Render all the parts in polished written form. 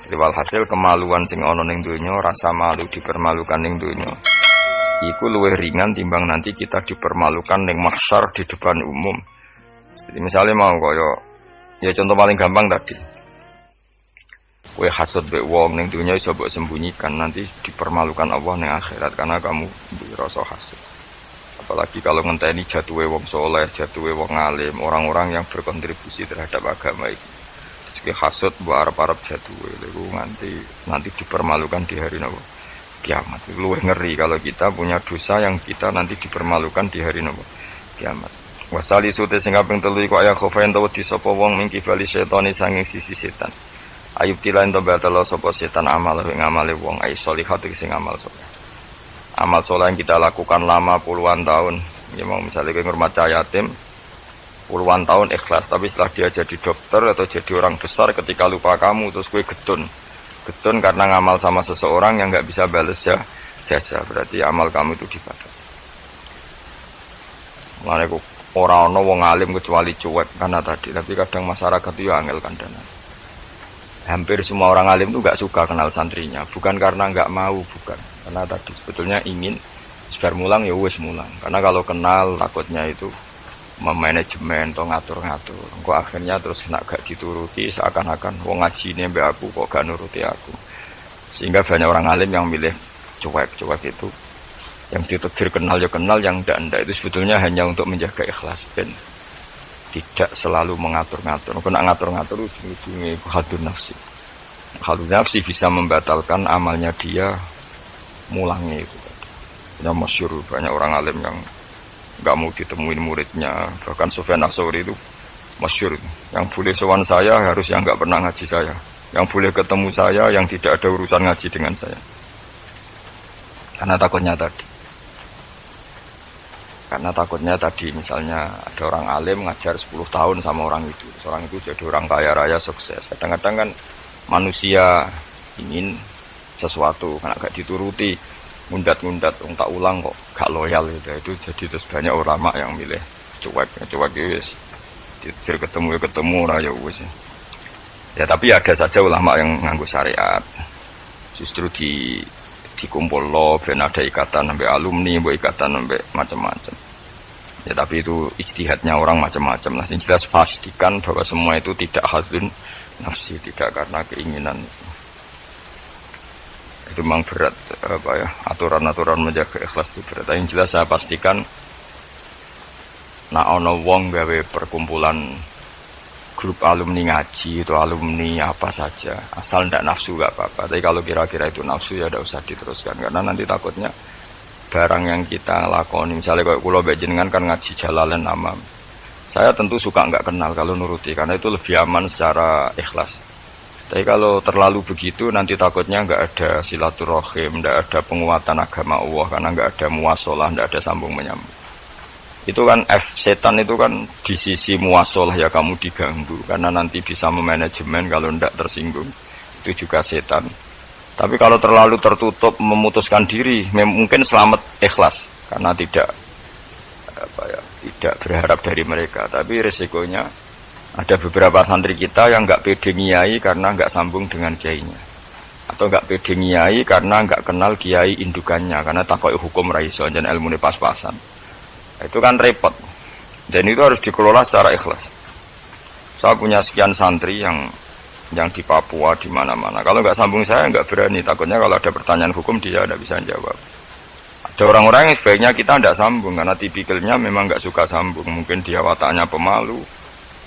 Riwal hasil kemaluan sing ana ning donya, rasa malu dipermalukan ning donya. Iku luwih ringan timbang nanti kita dipermalukan ning mahsyar di depan umum. Jadi misalnya mau kaya ya contoh paling gampang tadi. Kowe hasud mbek wong ning donya iso mbok sembunyikan, nanti dipermalukan Allah ning akhirat karena kamu rasa hasud. Apalagi kalau ngenteni jatuhe wong soleh, jatuhe wong alim, orang-orang yang berkontribusi terhadap agama ini. Terus hasud mbok arep-arep jatuhe lho nanti dipermalukan di hari kiamat. Luwih ngeri kalau kita punya dosa yang kita nanti dipermalukan di hari kiamat. Wasali sute sing kaping 3 iku aya khofain tawa disapa wong ning kibali setane sanging sisi setan. Ayub tilain to batalo sapa setan amal ing amale wong ai sholihat sing amal saleh. Amal saleh yang kita lakukan lama puluhan tahun. Ya mau misalnya kowe ngurmat yatim puluhan tahun ikhlas, tapi setelah dia jadi dokter atau jadi orang besar ketika lupa kamu terus kowe getun karena ngamal sama seseorang yang enggak bisa balas jasa, berarti amal kamu itu dibatal. Mulane kok ora ana wong alim kecuali cuek karena tadi, tapi kadang masyarakat itu ya angel kandhane. Hampir semua orang alim itu enggak suka kenal santrinya, bukan karena enggak mau, bukan. Karena tadi sebetulnya ingin sebar mulang ya wis mulang. Karena kalau kenal takutnya itu memanajemen atau ngatur-ngatur. Engko akhirnya terus kena gak dituruti seakan-akan wong ngajine mbek aku kok gak nuruti aku. Sehingga banyak orang alim yang milih cuek itu. Yang ditakdir kenal ya kenal, yang ndak itu sebetulnya hanya untuk menjaga ikhlas ben tidak selalu mengatur-ngatur. Kena ngatur-ngatur ujung-ujungnya hadun nafsi. Hadun nafsi bisa membatalkan amalnya dia mulangnya itu. Yang masyhur banyak orang alim yang enggak mau ditemuin muridnya. Bahkan Sufyan Ats-Tsauri itu masyhur. Yang boleh sowan saya harus yang enggak pernah ngaji saya. Yang boleh ketemu saya yang tidak ada urusan ngaji dengan saya. Karena takutnya tadi misalnya ada orang alim ngajar 10 tahun sama orang itu. Orang itu jadi orang kaya raya sukses. Kadang-kadang kan manusia ingin sesuatu karena gak dituruti, ngundat tak ulang kok gak loyal gitu. Itu jadi terus banyak ulama yang milih cuek wis. Dicir ketemu ora ya wis. Ya tapi ada saja ulama yang nganggo syariat. Justru dikumpul lo ben ada ikatan sampai alumni, mbok ikatan sampai macam-macam. Ya tapi itu ijtihadnya orang macam-macam. Nah, jelas pastikan bahwa semua itu tidak hadun nafsi, tidak karena keinginan. Itu memang berat aturan-aturan menjaga ikhlas itu berat. Yang jelas saya pastikan ono wong gawe perkumpulan grup alumni ngaji atau alumni apa saja, asal ndak nafsu gak apa-apa. Tapi kalau kira-kira itu nafsu ya tidak usah diteruskan, karena nanti takutnya barang yang kita lakoni, misalnya kalau kula mbek jenengan kan ngaji Jalalain Amam, saya tentu suka nggak kenal kalau nuruti, karena itu lebih aman secara ikhlas. Tapi kalau terlalu begitu nanti takutnya nggak ada silaturahim, nggak ada penguatan agama Allah, karena nggak ada muwasalah, nggak ada sambung menyambung. Itu kan setan itu kan di sisi muwasalah ya kamu diganggu, karena nanti bisa memanajemen kalau ndak tersinggung. Itu juga setan. Tapi kalau terlalu tertutup memutuskan diri, mungkin selamat ikhlas karena tidak berharap dari mereka. Tapi resikonya ada beberapa santri kita yang nggak pede ngiyai karena nggak sambung dengan kiainya, atau nggak pede ngiyai karena nggak kenal kiai indukannya, karena takoi hukum raiso dan ilmu pas-pasan. Itu kan repot, dan itu harus dikelola secara ikhlas. Saya punya sekian santri yang di Papua, di mana-mana. Kalau nggak sambung saya nggak berani, takutnya kalau ada pertanyaan hukum dia tidak bisa jawab. Ada orang-orang yang sebaiknya kita tidak sambung karena tipikalnya memang nggak suka sambung. Mungkin dia wataknya pemalu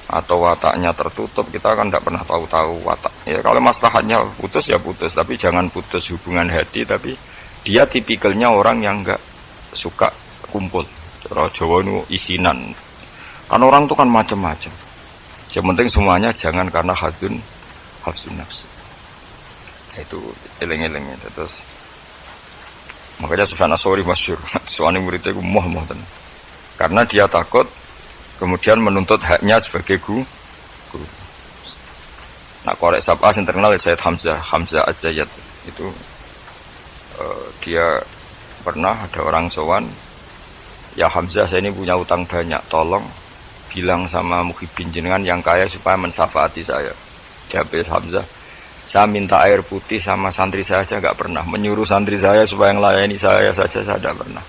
atau wataknya tertutup. Kita kan tidak pernah tahu watak. Ya kalau maslahatnya putus ya putus, tapi jangan putus hubungan hati. Tapi dia tipikalnya orang yang nggak suka kumpul. Cara Jawa itu isinan. Kan orang itu kan macam-macam. Yang penting semuanya jangan karena hadun nafsi. Itu eleng-elengnya. Terus makanya Sufyan Ats-Tsauri masyhur, soalnya muridnya itu moh tenan. Karena dia takut kemudian menuntut haknya sebagai guru. Nah, korek sab'ah yang terkenal Sayyid Hamzah Az-Zayyad itu dia pernah ada orang sowan, ya Hamzah saya ini punya utang banyak, tolong bilang sama muhibin jenengan yang kaya supaya mensyafaati saya. Dia Hamzah, Saya minta air putih sama santri saya aja nggak pernah. Menyuruh santri saya supaya melayani saya saja saya tidak pernah.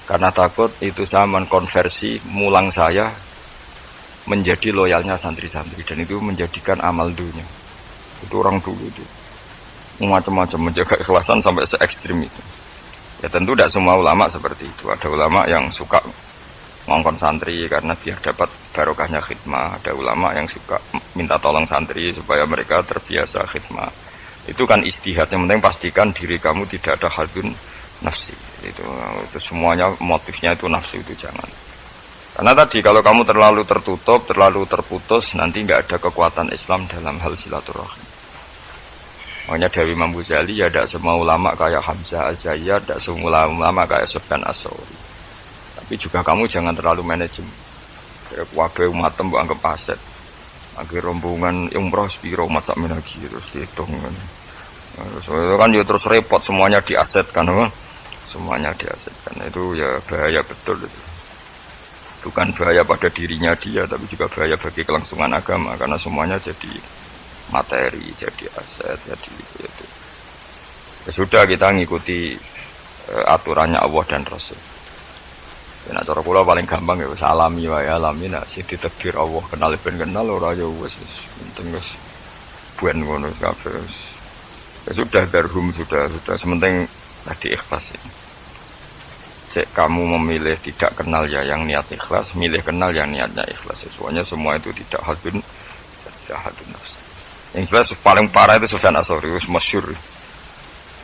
Karena takut itu saya mengkonversi mulang saya menjadi loyalnya santri-santri. Dan itu menjadikan amal dunia. Itu orang dulu itu. Macam-macam menjaga ikhlasan sampai se ekstrim itu. Ya tentu tidak semua ulama seperti itu. Ada ulama yang suka ngongkon santri karena biar dapat barokahnya khidmah. Ada ulama yang suka minta tolong santri supaya mereka terbiasa khidmah. Itu kan istihad. Yang penting pastikan diri kamu tidak ada hadun nafsi. Itu semuanya motifnya itu nafsu, itu jangan. Karena tadi kalau kamu terlalu tertutup, terlalu terputus, nanti nggak ada kekuatan Islam dalam hal silaturahim. Makanya dari Imam Ghazali ya tidak semua ulama kayak Hamzah Az-Zayyad, tidak semua ulama kayak Sufyan As-Tsauri. Tapi juga kamu jangan terlalu manajemen. Wabe umatem mbok anggap aset. Akhir rombongan umroh sepiro umat sak lagi terus dihitung kan. Terus kan ya terus repot semuanya diasetkan kan. Semuanya diasetkan. Itu ya bahaya betul itu. Bukan bahaya pada dirinya dia tapi juga bahaya bagi kelangsungan agama karena semuanya jadi materi, jadi aset, jadi itu. Ya sudah kita ngikuti aturannya Allah dan Rasul. Nah, cara kula paling gampang ya salami wae alami nek sing ditakdir Allah kenal ben kenal ora ya wis penting wis buan ngono kabeh. Ya sudah darhum sudah sementing tadi ikhlas. Cek kamu memilih tidak kenal ya yang niat ikhlas, milih kenal yang niatnya ikhlas. Semuanya semua itu tidak hadun nafs. Yang jelas paling parah itu Sufyan As-Tsauri, masyhur.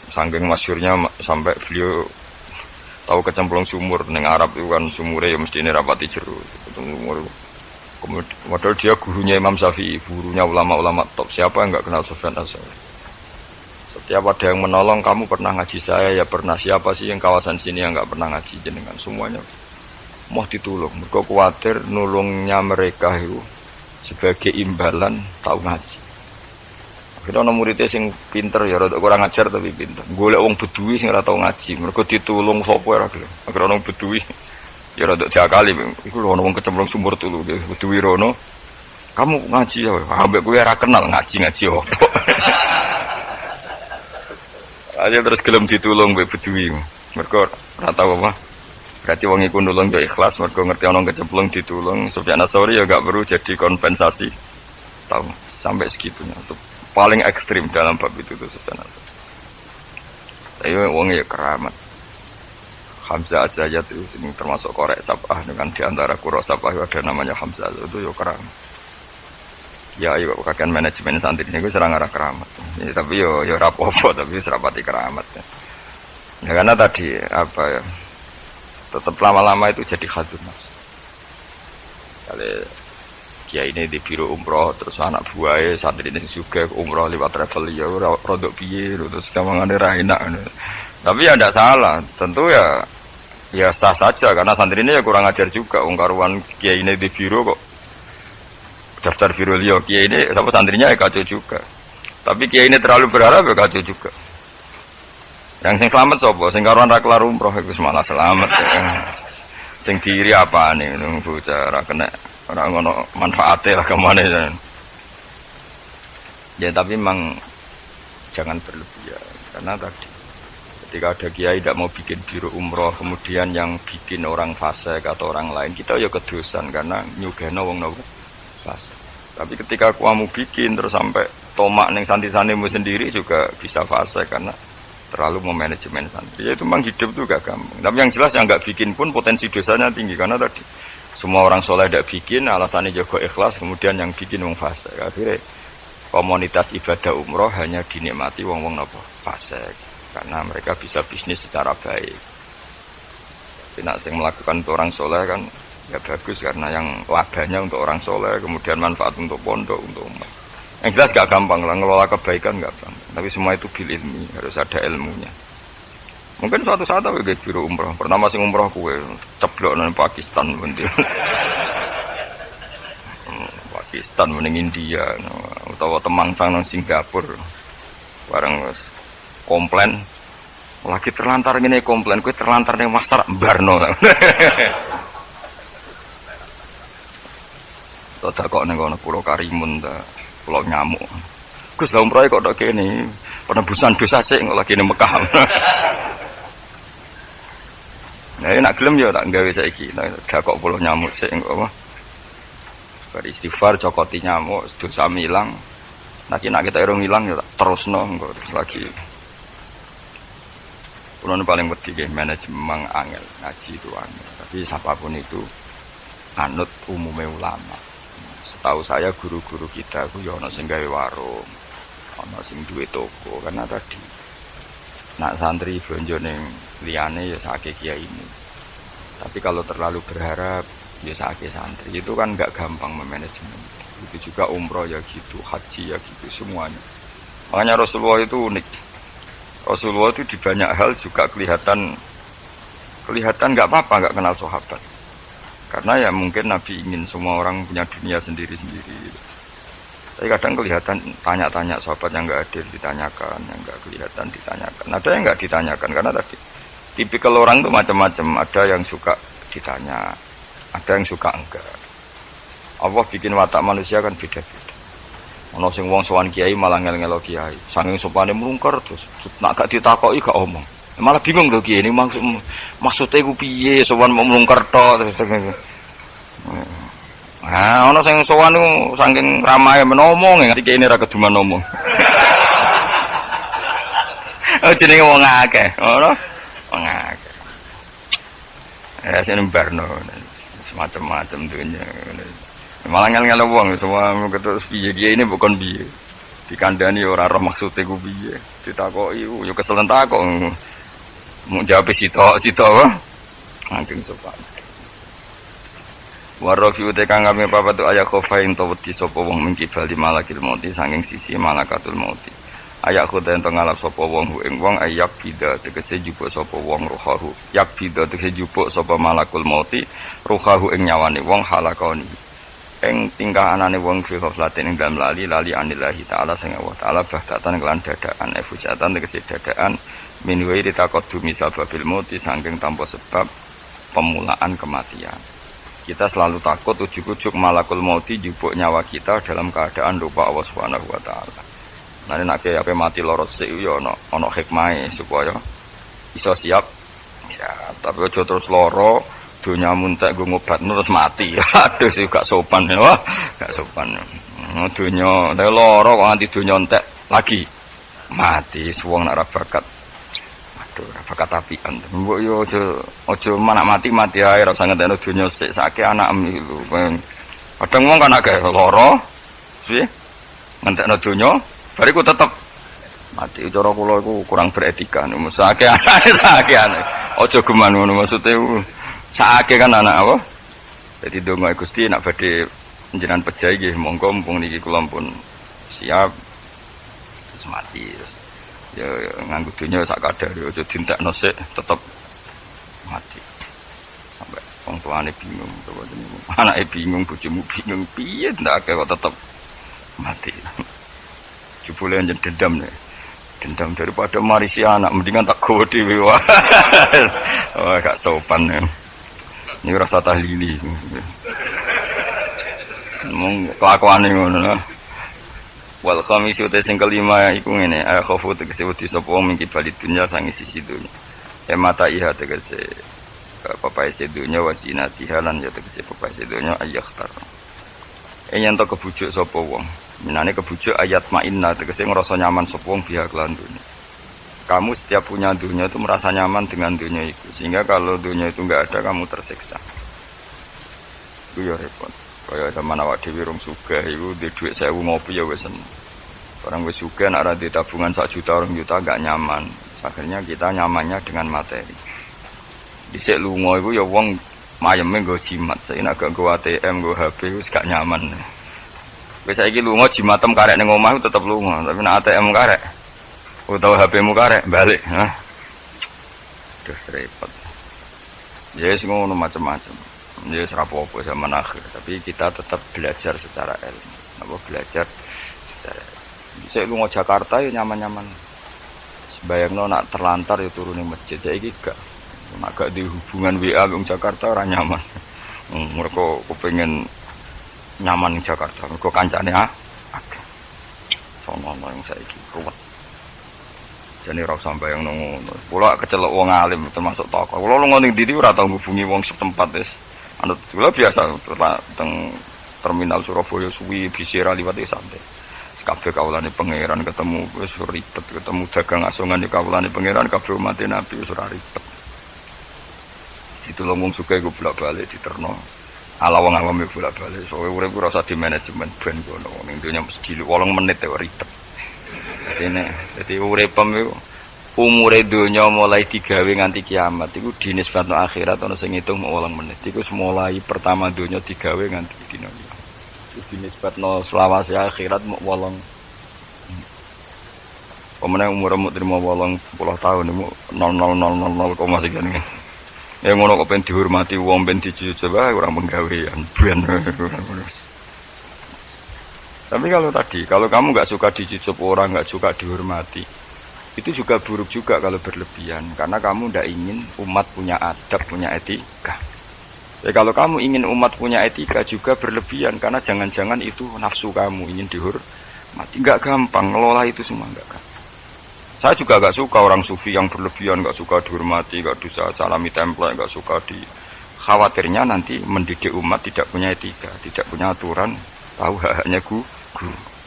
Saking masyhurnya sampai beliau tahu kecemplung sumur neng Arab itu kan sumurnya ya mesti ini rapati jeru. Kemudian dia gurunya Imam Syafi'i, gurunya ulama-ulama top. Siapa yang nggak kenal Sufyan As-Tsauri? Setiap ada yang menolong, kamu pernah ngaji saya ya pernah. Siapa sih yang kawasan sini yang nggak pernah ngaji jenengan? Semuanya mau ditolong. Mereka khawatir nulungnya mereka itu sebagai imbalan tahu ngaji. Akhirnya ana muridé sing pinter ya rada kurang ajar tapi pinter. Golek wong bedui sing ora tau ngaji, mergo ditulung sapa ora gelem. Akhire ana bedui ya rada jakali, iku lho ana wong kecemplung sumur tulu, bedui rono. Kamu ngaji ya, ambek kowe ora kenal ngaji-ngaji opo. Aja terus gelem ditulung mbek bedui. Mergo ora tau apa. Berarti wong iku nulung yo ikhlas, mergo ngerti ana kecemplung ditulung. Sufyan As-Tsauri ya gak perlu jadi kompensasi. Tahu sampai segitunya. Paling ekstrim dalam bab itu sebenarnya. Tapi wong ya keramat. Hamzah Az-Zayyad itu termasuk korek sabah dengan diantara kuro sabah ada namanya Hamzah itu ya keramat. Ya ayo kakek manajemen santri ini gue serang arah keramat. Ya, tapi yo rapopo tapi serapati keramat. Ya karena tadi apa ya tetap lama-lama itu jadi hadun nafs. Kali ya ini di biro umroh terus anak buahnya santri ini juga umroh lewat travel ya rodok piye terus kamangane ra enak. Tapi ya tidak salah, tentu ya sah saja karena santri ini ya kurang ajar juga wong karuan kiai ini di biro kok daftar biro liya kiai ini sama santrinya ya kacau juga. Tapi kiai ini terlalu berharap ya kacau juga. Yang sing selamat sapa? Sing karuan ra kelar umroh iku malah selamat. Sing diri apane nang bocah ra kena ora ngono manfaate lah kemana ya tapi memang jangan berlebihan karena tadi ketika ada kiai tidak mau bikin biro umroh kemudian yang bikin orang fasik atau orang lain kita ya kedosan karena nyugeno wong nopo fasik tapi ketika kamu bikin terus sampai tomak neng santri-santrimu sendiri juga bisa fasik karena terlalu memanajemen santri ya itu memang hidup tuh gak gampang tapi yang jelas yang gak bikin pun potensi dosanya tinggi karena tadi semua orang soleh tidak bikin, alasannya jago ikhlas, kemudian yang bikin wong fasik. Akhirnya komunitas ibadah umroh hanya dinikmati wong-wong nopo fasik, karena mereka bisa bisnis secara baik. Tidak sing melakukan untuk orang soleh kan ya bagus karena yang labanya untuk orang soleh, kemudian manfaat untuk pondok, untuk umat. Yang jelas gak gampang lah ngelola kebaikan gak gampang, tapi semua itu bil ilmi, harus ada ilmunya. Mungkin suatu saat aku ke biro umroh. Pertama sing umroh kue ceblok nang Pakistan bunti. Pakistan mending India, utawa Temangsang nang Singapura. Bareng wis komplain. Lagi terlantar ngene komplain, kue terlantar ning pasar Barno. Tak kok ning kono Pulau Karimun ta, Pulau Nyamuk. Gus lah umroh kok tok kene. Penebusan dosa sik kok lagi ning Mekah. Nah, nak gelem ya tak gawe saiki. Gak kok puluh nyamuk sik engko apa. Beristighfar cokoti nyamuk, dosa milang. Nek kita irung ilang ya tak terusno engko terus lagi. Kulon paling wedi nggih manajemen angel, ngaji itu angel. Tapi siapapun itu anut umumnya ulama. Setahu saya guru-guru kita itu ya ana sing gawe warung, ana sing duwe toko karena tadi nak santri blonjo ning liyane ya sakake kiai ini. Tapi kalau terlalu berharap ya sakake santri itu kan enggak gampang memanajemen. Itu juga umroh ya gitu, haji ya gitu semuanya. Makanya Rasulullah itu unik. Rasulullah itu di banyak hal juga kelihatan nggak apa-apa nggak kenal sahabat. Karena ya mungkin Nabi ingin semua orang punya dunia sendiri-sendiri. Tapi kadang kelihatan tanya-tanya sahabat yang nggak adil ditanyakan, yang nggak kelihatan ditanyakan. Ada yang nggak ditanyakan karena tadi tipikal orang itu macam-macam. Ada yang suka ditanya, ada yang suka enggak. Allah bikin watak manusia kan beda-beda. Ana sing wong sowan kiai malah ngel-ngelo kiai. Saking sopane mlungker terus nak gak ditakoki gak omong. Malah bingung lho kiai ini maksudnya ku piye sowan mau mlungker tok terus. Ana sing sowan niku saking ramahe menomong ngerti kiai ini ra keduman omong. Oh jenenge wong akeh, ngono. Wong akeh. Sing barno semacam-macam dunya. Malah ngel-ngel wong semua ketus piye ini bukan piye. Dikandani ora roh maksude ku piye. Ditakoki yo kesel takok. Mau jawab sitok wae. Saking sopan. Warafi uta kang kami papat ayat khofain to wedi sapa wong mingki bali malakil mauti saking sisi malakatul mauti. Ayak khoda ento ngalap sapa wong ing wong ayak bida tegese jupuk sapa wong ruhahu. Yak bida tegese jupuk sapa malakul mauti ruhahu ing nyawane wong halakoni. Ing tingkah anane wong fi ghaflatin ing dalem lali anillahi taala sing Allah taala bahtatan kelan dadakan efujatan tegese dadakan min wa ditaqaddumi sababil mauti saking tanpa sebab pemulaan kematian. Kita selalu takut ujuk-ujuk malakul mauti jupuk nyawa kita dalam keadaan lupa Allah Subhanahu wa taala. Nah nek ape mati loro sik yo ana hikmahe supaya iso siap. Ya, tapi aja terus loro dunia muntek gue ngobat terus mati. Aduh sih gak sopan ya, wah gak sopan. Dunia, tapi loro kok nganti dunia entek lagi mati. Suwong nak bakat, aduh bakat apian. Mbok yo ojo manak mati ae ora sanget ana dunia sik sake anak itu. Kadang wong kan agak loro, sih ngentekno dunia, bariku tetep mati. Cara kula iku kurang beretika. Sake anake. Ojo geman ngono maksude. Saake kan anak apa? Jadi donga Gusti nak badhe njenengan pejahi nggih monggo mumpung niki kula pun siap terus mati terus ya nganggo donya sak kadar aja dientekno sik tetep mati. Sampai wong tuane bingung to jenenge. Anake bingung, bojomu bingung piye ndak kok tetep mati. Jebule njen dendam nek. Dendam daripada marisi anak mendingan tak gowo dhewe wae. Oh gak sopan ya. Ini rasa tahlili. Mung kelakuane ngono. Wal khamisu te sing kelima iku ngene, khofu tegese wedi sapa wong mingki bali dunya sangi sisi dunya. Mata iha tegese papae sedunya wasinatiha lan ya tegese papae sedunya ayakhtar. Yen to kebujuk sapa wong. Minane kebujuk ayat ma'inna tegese ngrasa nyaman sapa wong biha kelan dunya. Kamu setiap punya dunia itu merasa nyaman dengan dunia itu. Sehingga kalau dunia itu enggak ada, kamu tersiksa. Itu ya repot. Kayak zaman awak dhewe rong sugih iku duwe dhuwit 1000 ngopi ya wis seneng. Orang wis sugih nek ora duwe tabungan 1 juta 2 juta enggak nyaman. Akhirnya kita nyamannya dengan materi. Dhisik lunga iku ya wong mayeme nggo jimat. Saiki nek gak nggo ATM, nggo HP wis gak nyaman. Wis saiki lunga jimatem karek ning omah tetep lunga, tapi nek ATM karek utawa HP-mu karek balik, ha. Duh repot. Ya wis ngono macam-macam. Ya wis rapopo zaman akhir, tapi kita tetap belajar secara ilmu. Apa belajar secara. Saya lunga Jakarta ya nyaman-nyaman. Sebayangno nak terlantar ya turu ning masjid. Saiki gak. Nek gak di hubungan WA wong Jakarta ora nyaman. Mereka kepengin nyaman ning Jakarta. Mergo kancane sono yang saiki ruwet. Jane ora usah bayang ngono. Kula kecelok wong alim termasuk tokoh. Kula lunga ning ndi ora tau ngubungi wong setempat wis. Anut kula biasa teng terminal Surabaya suwi bisira liwat santai. Kabeh kawulane pangeran ketemu wis ribet, ketemu dagang asongan di kawulane pangeran kabeh umat Nabi wis ora ribet. Ditulung wong sugih ku bolak-balik diterno. Ala wong awam bolak-balik. Soale urip ora usah di manajemen ben ngono. Ning donya mesti 8 menit ya ribet. Dadi uripem iku umure donya mulai digawe nganti kiamat iku dinisbatno akhirat ana sing ngitung 8 menit. Iku mulai pertama donya digawe nganti dina kiamat. Dinisbatno selawase akhirat mok 8. Pemene umurmu terima 80 tahun iku 0000 sekian. Ya ngono kok ben dihormati wong ben dijujuk wae ora penggawean ben. Tapi kalau kamu nggak suka dicucup orang, nggak suka dihormati, itu juga buruk juga kalau berlebihan. Karena kamu tidak ingin umat punya adab, punya etika. Ya kalau kamu ingin umat punya etika juga berlebihan, karena jangan-jangan itu nafsu kamu ingin dihormati. Nggak gampang, ngelola itu semua nggak gampang. Saya juga nggak suka orang sufi yang berlebihan, nggak suka dihormati, nggak bisa salami template, nggak suka di. Khawatirnya nanti mendidik umat tidak punya etika, tidak punya aturan, tahu hak-haknya guru.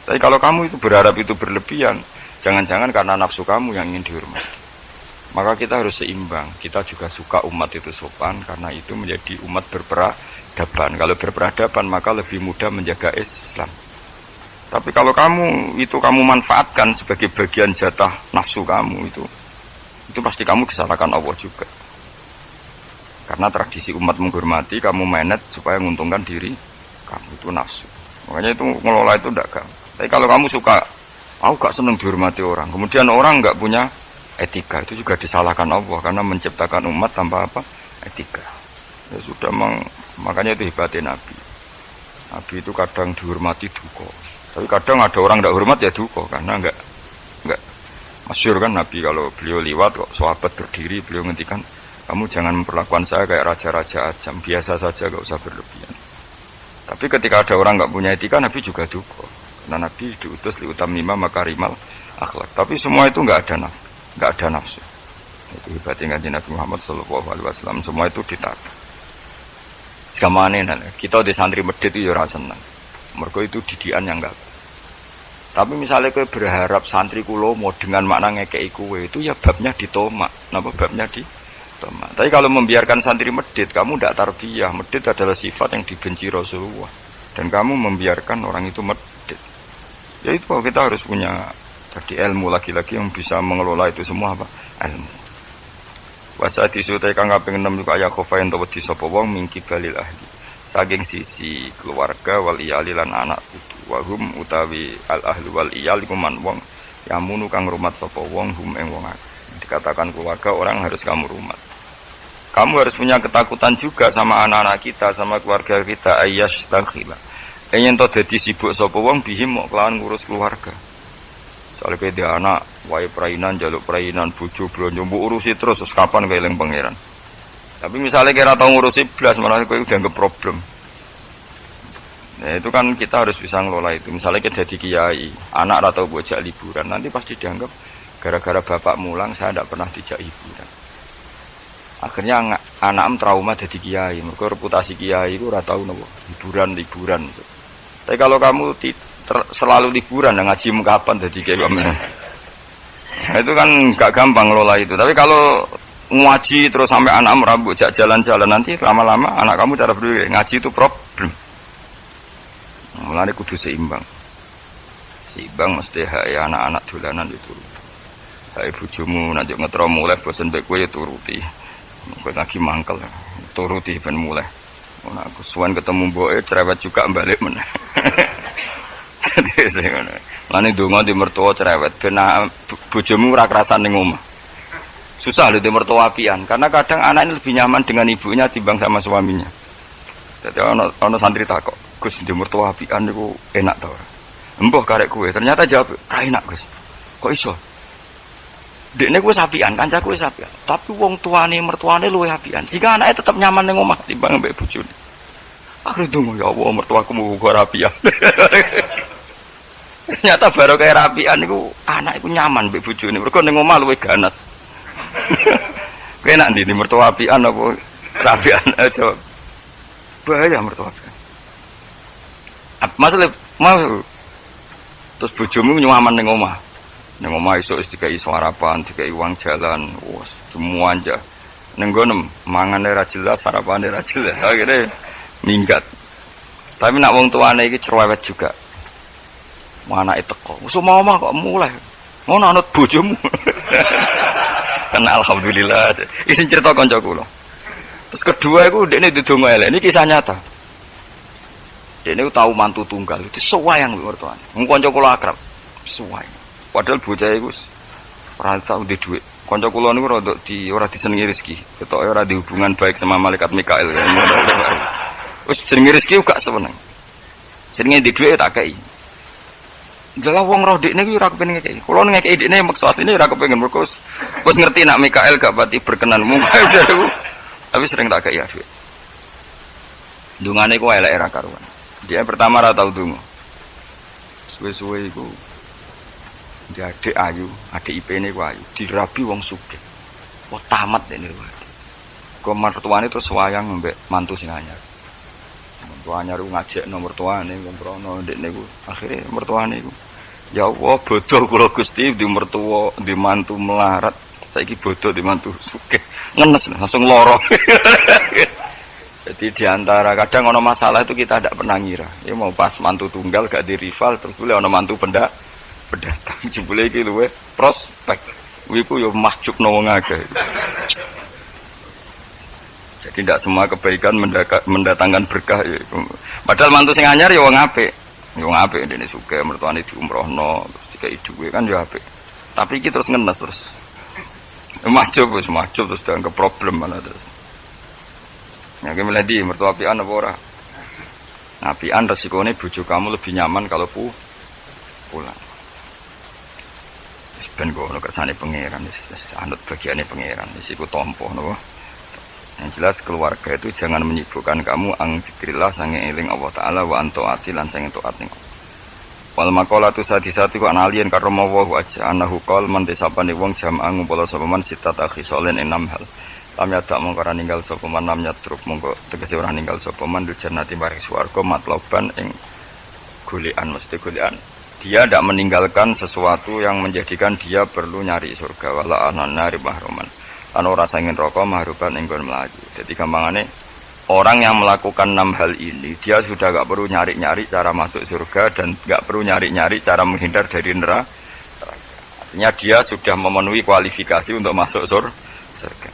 Tapi kalau kamu itu berharap itu berlebihan, jangan-jangan karena nafsu kamu yang ingin dihormati. Maka kita harus seimbang. Kita juga suka umat itu sopan, karena itu menjadi umat berperadaban. Kalau berperadaban maka lebih mudah menjaga Islam. Tapi kalau kamu manfaatkan sebagai bagian jatah nafsu kamu itu pasti kamu disalahkan Allah juga. Karena tradisi umat menghormati, kamu manage supaya menguntungkan diri kamu, itu nafsu. Makanya itu ngelola itu tidak gampang. Tapi kalau kamu suka, aku gak senang dihormati orang, kemudian orang gak punya etika, itu juga disalahkan Allah karena menciptakan umat tanpa apa? Etika. Ya sudah, makanya itu hebatnya Nabi. Nabi itu kadang dihormati duka, tapi kadang ada orang tidak hormat ya duka karena enggak masyhur kan Nabi kalau beliau liwat kok sahabat berdiri, beliau ngendikan, kamu jangan memperlakukan saya kayak raja-raja ajam, biasa saja, gak usah berlebihan. Tapi ketika ada orang nggak punya etika, Nabi juga duka. Karena Nabi diutus liutamima makarimal akhlak. Tapi semua itu nggak ada nafsu. Itu hebatnya Nabi Muhammad SAW. Semua itu ditata. Sekamane kita di santri medit itu ya senang. Mergo itu didikan yang enggak. Tapi misalnya kowe berharap santri kulo mau dengan makna ngekeki kowe, itu ya babnya ditomak. Napa babnya di tapi kalau membiarkan santri medit, kamu tidak tarbiyah. Medit adalah sifat yang dibenci Rasulullah, dan kamu membiarkan orang itu medit. Ya itu kita harus punya tadi ilmu lagi-lagi yang bisa mengelola itu semua apa? Ilmu. Wasa disutai kang kaping 6 iku aya khofain to wedi sapa wong mingki balil ahli. Saking sisi keluarga wal iyali lan anak putu. Wa hum utawi al ahli wal iyal iku man wong yamunu kang rumat sapa wong hum ing wong akeh. Dikatakan keluarga, orang harus kamu rumat. Kamu harus punya ketakutan juga sama anak-anak kita, sama keluarga kita. Ayyash takhila. Yen to dadi sibuk sapa wong bihim mok kelawan ngurus keluarga. Soale kowe dia anak, wae prainan, jaluk prainan, bojo blonjo mbok urusi terus kapan kowe eling pangeran. Tapi misalnya kira tau ngurusi blas malah kowe dianggap problem. Nah, itu kan kita harus bisa ngelola itu. Misalnya kita jadi kiai, anak atau bocah liburan, nanti pasti dianggap gara-gara bapak mulang saya tidak pernah dijak hiburan. Akhirnya anak trauma jadi kiai. Mereka reputasi kiai itu ora tahu nopo liburan. Tapi kalau kamu selalu liburan, ngajimu kapan jadi kiai kamu? Nah, itu kan gak gampang ngelola itu. Tapi kalau ngaji terus sampai anak merambut jalan-jalan, nanti lama-lama anak kamu cara berpikir ngaji itu problem. Mulane kudu seimbang. Seimbang mesti hak anak-anak dolanan itu. Hai bojomu nanti ngetro mulai bosen mbek kowe ya turuti. Kowe lagi mangkel. Turuti ben mulai. Ora aku suwen ketemu mboke cerewet juga balik meneh. Dadi sing ngono. Lane donga di mertua cerewet ben bojomu ora kerasan ning omah. Susah lho di mertua apian karena kadang anak ini lebih nyaman dengan ibunya timbang sama suaminya. Dadi ana santri takok, "Gus di mertua apian niku enak ta ora?" "Embuh karek kowe." Ternyata jawab, "Ra enak, Gus." "Kok iso?" Dekne kuwi sapian, kancaku wis sapian. Tapi wong tuane mertuane luwih apian. Jika anaknya tetap nyaman ning omah timbang mbek bojone. Akhire ndonga ya Allah mertuaku muga ora apian. Ternyata baru kayak rapian iku anak iku nyaman mbek bojone. Mergo ning omah luwih ganas. Kena ndi mertua apian apa rapian aja. Bahaya mertua apian. Maksudnya mau terus bojomu nyaman ning omah. Ning omah iso wis dikai sarapan, dikai uang jalan, wes semua aja. Ning gono mangane ra jelas, sarapane ra jelas. Akhire minggat. Tapi nak wong tuane iki cerewet juga. Mana itu kok? Musuh mama kok mulai? Mau nanut bojomu? Karena alhamdulillah. Isin cerita konco kula. Terus kedua itu dekne didonga elek. Ini kisah nyata. Dekne tahu mantu tunggal itu sesuai yang mertuane. Wong konco kula akrab. Sesuai. Padahal bocah iku ora tau di dhuwit. Konco kula niku ora disenengi rezeki. Ketoke ora di hubungan baik sama malaikat Mikail. Wis jenenge rezeki gak seneng. Jenenge di dhuwit tak kei. Jelas wong roh dekne iki ora kepengin ngekeki. Kulo ngekeki dekne maksa asline ora kepengin mergo wis ngerti nak Mikael gak pati berkenan mung. Tapi sering tak kei dhuwit. Dungane ku elek ra karuan. Dia pertama ora tau donga. Suwe-suwe iku dia adik ayu, adik IP-ne ku ayu, dirabi wong sugih. Wah tamat dekne wae. Kok mertuane terus wayang mbek mantu sing anyar. Mertuanya ku ngajak nomor mertuane ngomprono ndekne ku. Akhire mertuane ku ya Allah bodoh kula Gusti di mertua di mantu melarat. Saiki bodoh di mantu sugih. Ngenes langsung loro. Jadi diantara kadang ono masalah itu kita tidak pernah ngira. Ya mau pas mantu tunggal gak di rival terus boleh ono mantu pendatang jebule iki luwe prospek. Wiku yo mahjubno wong akeh. Jadi tidak semua kebaikan mendatangkan berkah ya. Padahal mantu sing anyar ya wong apik. Ya wong apik dene sugih mertuane diumrohno terus dikai dhuwit kan ya apik. Tapi iki terus ngenes terus. Mahjub terus dianggap problem malah terus. Ya ki meledi mertua apian apa ora? Apian resikone bojo kamu lebih nyaman kalau pulang. Wis ben ngono kersane pangeran wis anut bagiane pangeran wis iku tampa napa. Yang jelas keluarga itu jangan menyibukkan kamu ang zikrillah sange eling Allah Ta'ala wa antoati lan sange taat ning. Wal maqalatu sadisati ku analien karo mawa aja anahu qol man desapane wong jam'a ngumpul sapa man sitat akhisolen 6 hal. Lam yadak mongko ora ninggal sapa man lam yatruk mongko tegese ora ninggal sapa man dul jannati maring swarga matloban ing golekan mesti golekan. Dia tidak meninggalkan sesuatu yang menjadikan dia perlu nyari surga wala anari mahruman. Anu rasa ingin rokok mahruban enggon melaju. Jadi gampangane orang yang melakukan 6 hal ini dia sudah gak perlu nyari-nyari cara masuk surga dan gak perlu nyari-nyari cara menghindar dari neraka. Artinya dia sudah memenuhi kualifikasi untuk masuk surga.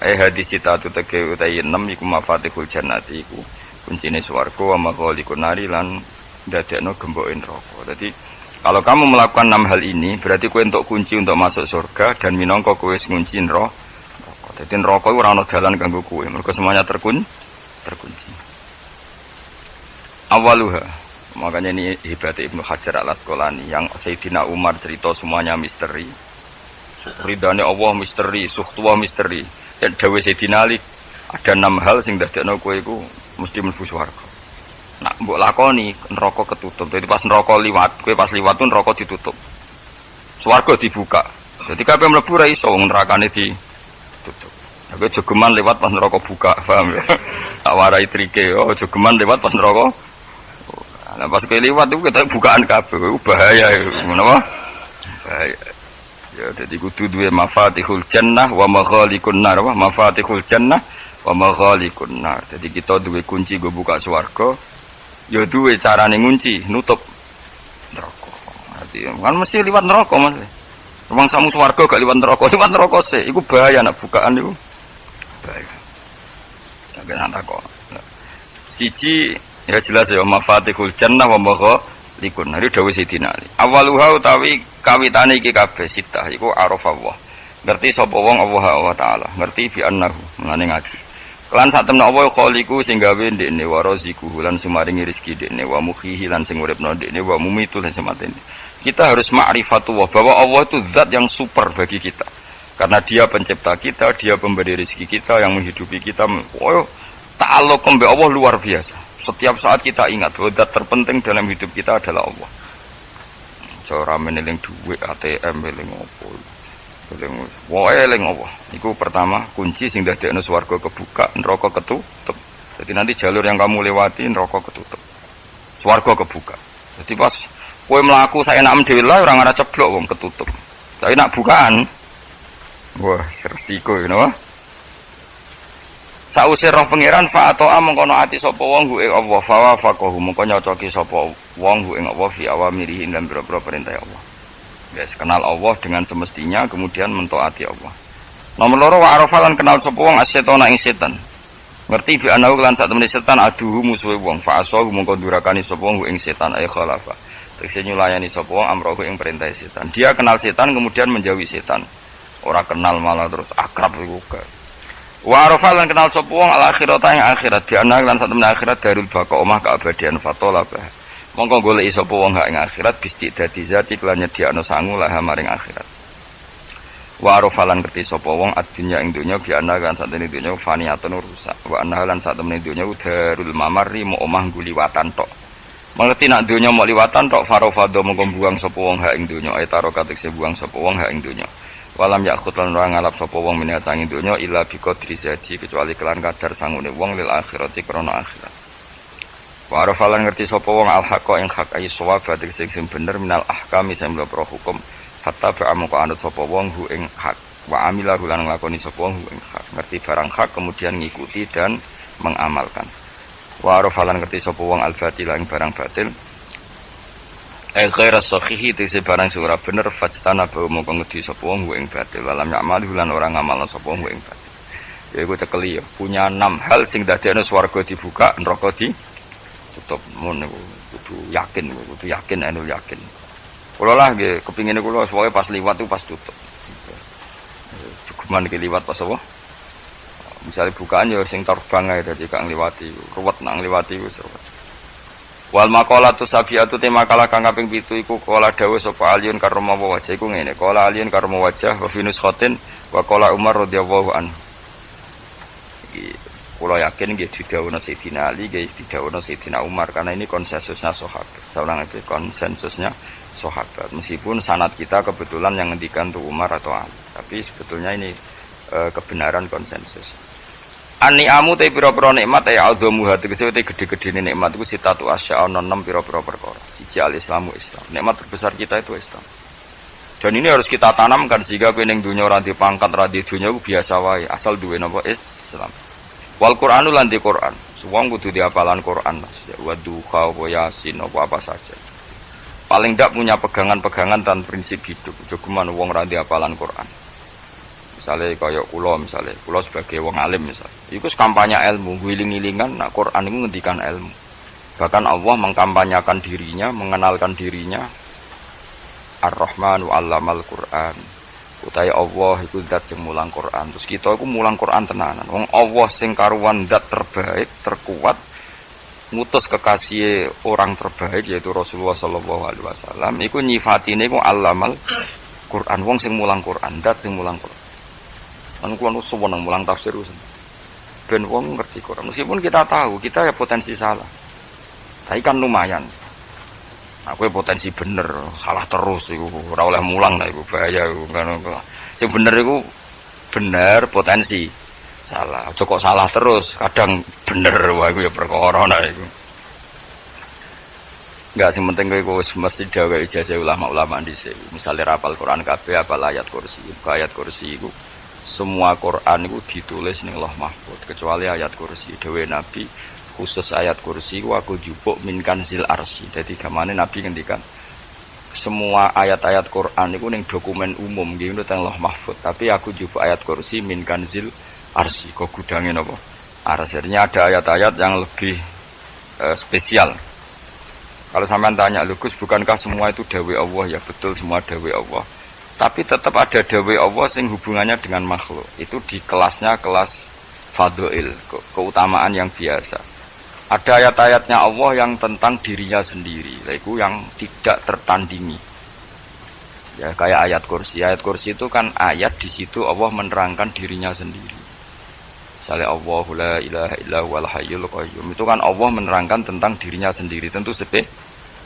Hadis citatu tege utai 6 iku mafatihul jannati iku kuncine swarga wa maghaliqun nari lan ndadekno gemboke neraka. Jadi kalau kamu melakukan 6 hal ini berarti kowe entuk kunci untuk masuk surga dan minangka kowe wis ngunci neraka. Jadi neraka ora ana dalan kanggo kowe, mergo semuanya terkunci. Awaluha. Makanya ini hebatnya Ibnu Hajar Al-Asqalani yang Sayyidina Umar cerita semuanya misteri. Ridane Allah misteri, suhtwa misteri. Dan dawuh Sayyidina Ali ada 6 hal sing dadekno kowe iku mesti mlebu swarga. Nak mbok lakoni neraka ketutup. Jadi pas neraka liwat, kowe pas liwat tuh neraka ditutup. Swarga dibuka. Jadi kabeh mlebu ra iso wong nerakane ditutup. Kowe jogeman lewat pas neraka buka, paham ya? Tak warai trike, oh jogeman lewat pas neraka. Lah pas kowe liwat iku ketok bukaan kabeh, bahaya iku. Ngono apa? Bahaya. Ya dadi kudu duwe mafatihul jannah wa maghaliqun nar, wa mafatihul jannah wa maghaliqun nar. Jadi kita duwe kunci go buka swarga. Ya duwe carane ngunci, nutup neraka. Arti kan mesti liwat neraka, Mas. Wong samu swarga gak liwat neraka sih. Iku bahaya nak bukaan iku. Bahaya. Ya kena neraka. Siji ya jelas ya mafatihul jannah wa maghaliqun nar dawuh Sidina Ali. Awaluha utawi kawitane iki kabeh sitah iku arafallah. Ngerti sapa wong Allah Ta'ala, ngerti bi annahu mulane ngaji. Kelan sak temne Allah khaliqu sing gawe ndekne wa raziquhu lan sumaringi rezeki ndekne wa mukhihi lan sing uripno ndekne wa mumitu lan sematene. Kita harus ma'rifatullah bahwa Allah itu zat yang super bagi kita. Karena dia pencipta kita, dia pemberi rezeki kita, yang menghidupi kita. Oh, ta'alluq mbek Allah luar biasa. Setiap saat kita ingat bahwa zat terpenting dalam hidup kita adalah Allah. aja rame eling dhuwit ATM eling opo. Eling wae eling apa? Iku pertama kunci sing dadekno swarga kebuka, neraka ketutup. Jadi nanti jalur yang kamu lewati neraka ketutup. Swarga kebuka. Jadi pas kowe mlaku saenakmu dhewe lah ora ngara ceblok wong ketutup. Tapi nak bukaan wah resiko you know. Sause roh pangeran fa ata'a mengkono ati sapa wong ku ing Allah fa faqahu mengko nyocoki sapa wong ku ing Allah fi awamirihi lan boro-boro perintah Allah. Guys, kenal Allah dengan semestinya kemudian mentaati Allah. Nomor loro wa arafalan kenal sapa wong asyetona ing setan. Ngerti bi anahu lan sak temene setan aduhu musuhe wong fa asahu mengko durakani sapa wong ing setan ay khalafa. Tegese nyulayani sapa wong amrohu ing perintah setan. Dia kenal setan kemudian menjauhi setan. Ora kenal malah terus akrab iku gak. Wa arafalan kenal sapa wong al akhirata ing akhirat bi anahu lan sak temene akhirat darul baqa omah keabadian fatolabah. Mongko goleki sapa wong hak ing akhirat bistidati zati lan nyediakno sangu lah maring akhirat. Wa arafalan ngerti sapa wong ad-dunya ing donya bi ana kan satene donya faniyatun rusak. Wa ana lan satene donya darul mamarri mu omah guliwatan tok. Mengerti nak donya mau liwatan tok farofado mongko buang sapa wong hak ing donya etaro katekse buang sapa wong hak ing donya. Walam yakhut lan ora ngalap sapa wong menyang ing donya illa bi qadri zati kecuali kelan kadar sangune wong lil akhirati krana akhirat. Wa arafalan ngerti sapa wong al-haqqa ing hak ay sawab sing bener minal ahkami sing mlebu hukum fattaba amko anut sapa wong hu ing hak wa amila lan nglakoni sapa wong hu ing hak ngerti barang hak kemudian ngikuti dan mengamalkan. Wa arafalan ngerti sapa wong al-batil ing barang batil ghaira sahihi tese barang sing ora bener fastana ba mongko ngerti sapa wong hu ing batil walam ya'mal lan ora ngamalno sapa wong hu ing batil. Ya iku cekeli ya punya 6 hal sing dadekno swarga dibuka neraka tutup mun kudu yakin anu yakin. Kula lah nggih kepingine kula pokoke pas liwat itu pas tutup. Cukuman iki liwat pas apa? Misale bukaan ya sing terbang ae dadi gak ngliwati, ruwet nang ngliwati wis ruwet. Wal maqalatu safiatu tema kala kang kaping 7 iku kala dawuh sapa aliyun karma wajah iku ngene. Kala aliyun karma wajah wa finus khotin wa kala Umar radhiyallahu anhu. Kula yakin nggih didhawuhna Sayyidina Ali, nggih didhawuhna Sayyidina Umar karena ini konsensusnya sahabat. Saurang itu konsensusnya sahabat. Meskipun sanad kita kebetulan yang ngendikan tuh Umar atau Ali, tapi sebetulnya ini kebenaran konsensus. An-ni'amu te pira-pira nikmat ya azamu hati kese te gede-gedene nikmat iku sitatu asya ana 6 pira-pira perkara. Siji al-islamu Islam. Nikmat terbesar kita itu Islam. Dan ini harus kita tanamkan sehingga kowe ning donya ora di pangkat ora di donya biasa wae asal duwe napa Islam. Wal Qur'anu lan di Qur'an. Wong kudu diapalan Qur'an Mas. Ya wa duha wa yasin apa saja. Paling ndak punya pegangan-pegangan dan prinsip hidup. Jogeman wong ra diapalan Qur'an. Misale kaya kula sebagai wong alim misal. Iku kampanye ilmu, wiling-wilingan nak Qur'an iku ngendikan ilmu. Bahkan Allah mengkampanyakan dirinya, mengenalkan dirinya Ar-Rahmanu 'allamal Qur'an. Utai Allah iku zat sing mulang Quran. Terus kita iku mulang Quran tenanan. Wong Allah sing karuan zat terbaik, terkuat, ngutus kekasih orang terbaik yaitu Rasulullah sallallahu alaihi wasallam. Iku nyifatine iku allamal Quran. Wong sing mulang Quran, zat sing mulang Quran. Kan kula nu seneng mulang tafsir wis. Ben wong ngerti Quran. Meskipun kita tahu kita ya potensi salah. Tapi kan lumayan. Aku potensi bener, salah terus iku ora oleh mulang lah iku bahaya iku kan. Sing bener iku bener potensi. Salah, aja kok salah terus, kadang bener wae iku ya perkara nek iku. Enggak sing penting kowe wis mesti gawe ijazah ulama-ulama dhisik. Misale rapal Quran kabeh apal ayat kursi. Ayat kursi iku semua Quran iku ditulis ning Lauh Mahfuz kecuali ayat kursi dhewe Nabi. Khusus ayat kursi aku jupuk min kanzil arsy. Jadi gamane Nabi ngendikan semua ayat-ayat Quran itu ning dokumen umum nggih teng Lauh Mahfuz, tapi aku jupuk ayat kursi min kanzil arsy. Kok gudange napa? Arsirnya ada ayat-ayat yang lebih spesial. Kalau sampean tanya, "Lugus bukankah semua itu dawai Allah?" Ya betul semua dawai Allah. Tapi tetap ada dawai Allah sing hubungannya dengan makhluk. Itu di kelasnya kelas fadhil, keutamaan yang biasa. Ada ayat-ayatnya Allah yang tentang dirinya sendiri, yaitu yang tidak tertandingi. Ya kayak ayat kursi. Ayat kursi itu kan ayat di situ Allah menerangkan dirinya sendiri. Misalnya Allahu la ilaha illa huwal hayyul qayyum. Itu kan Allah menerangkan tentang dirinya sendiri, tentu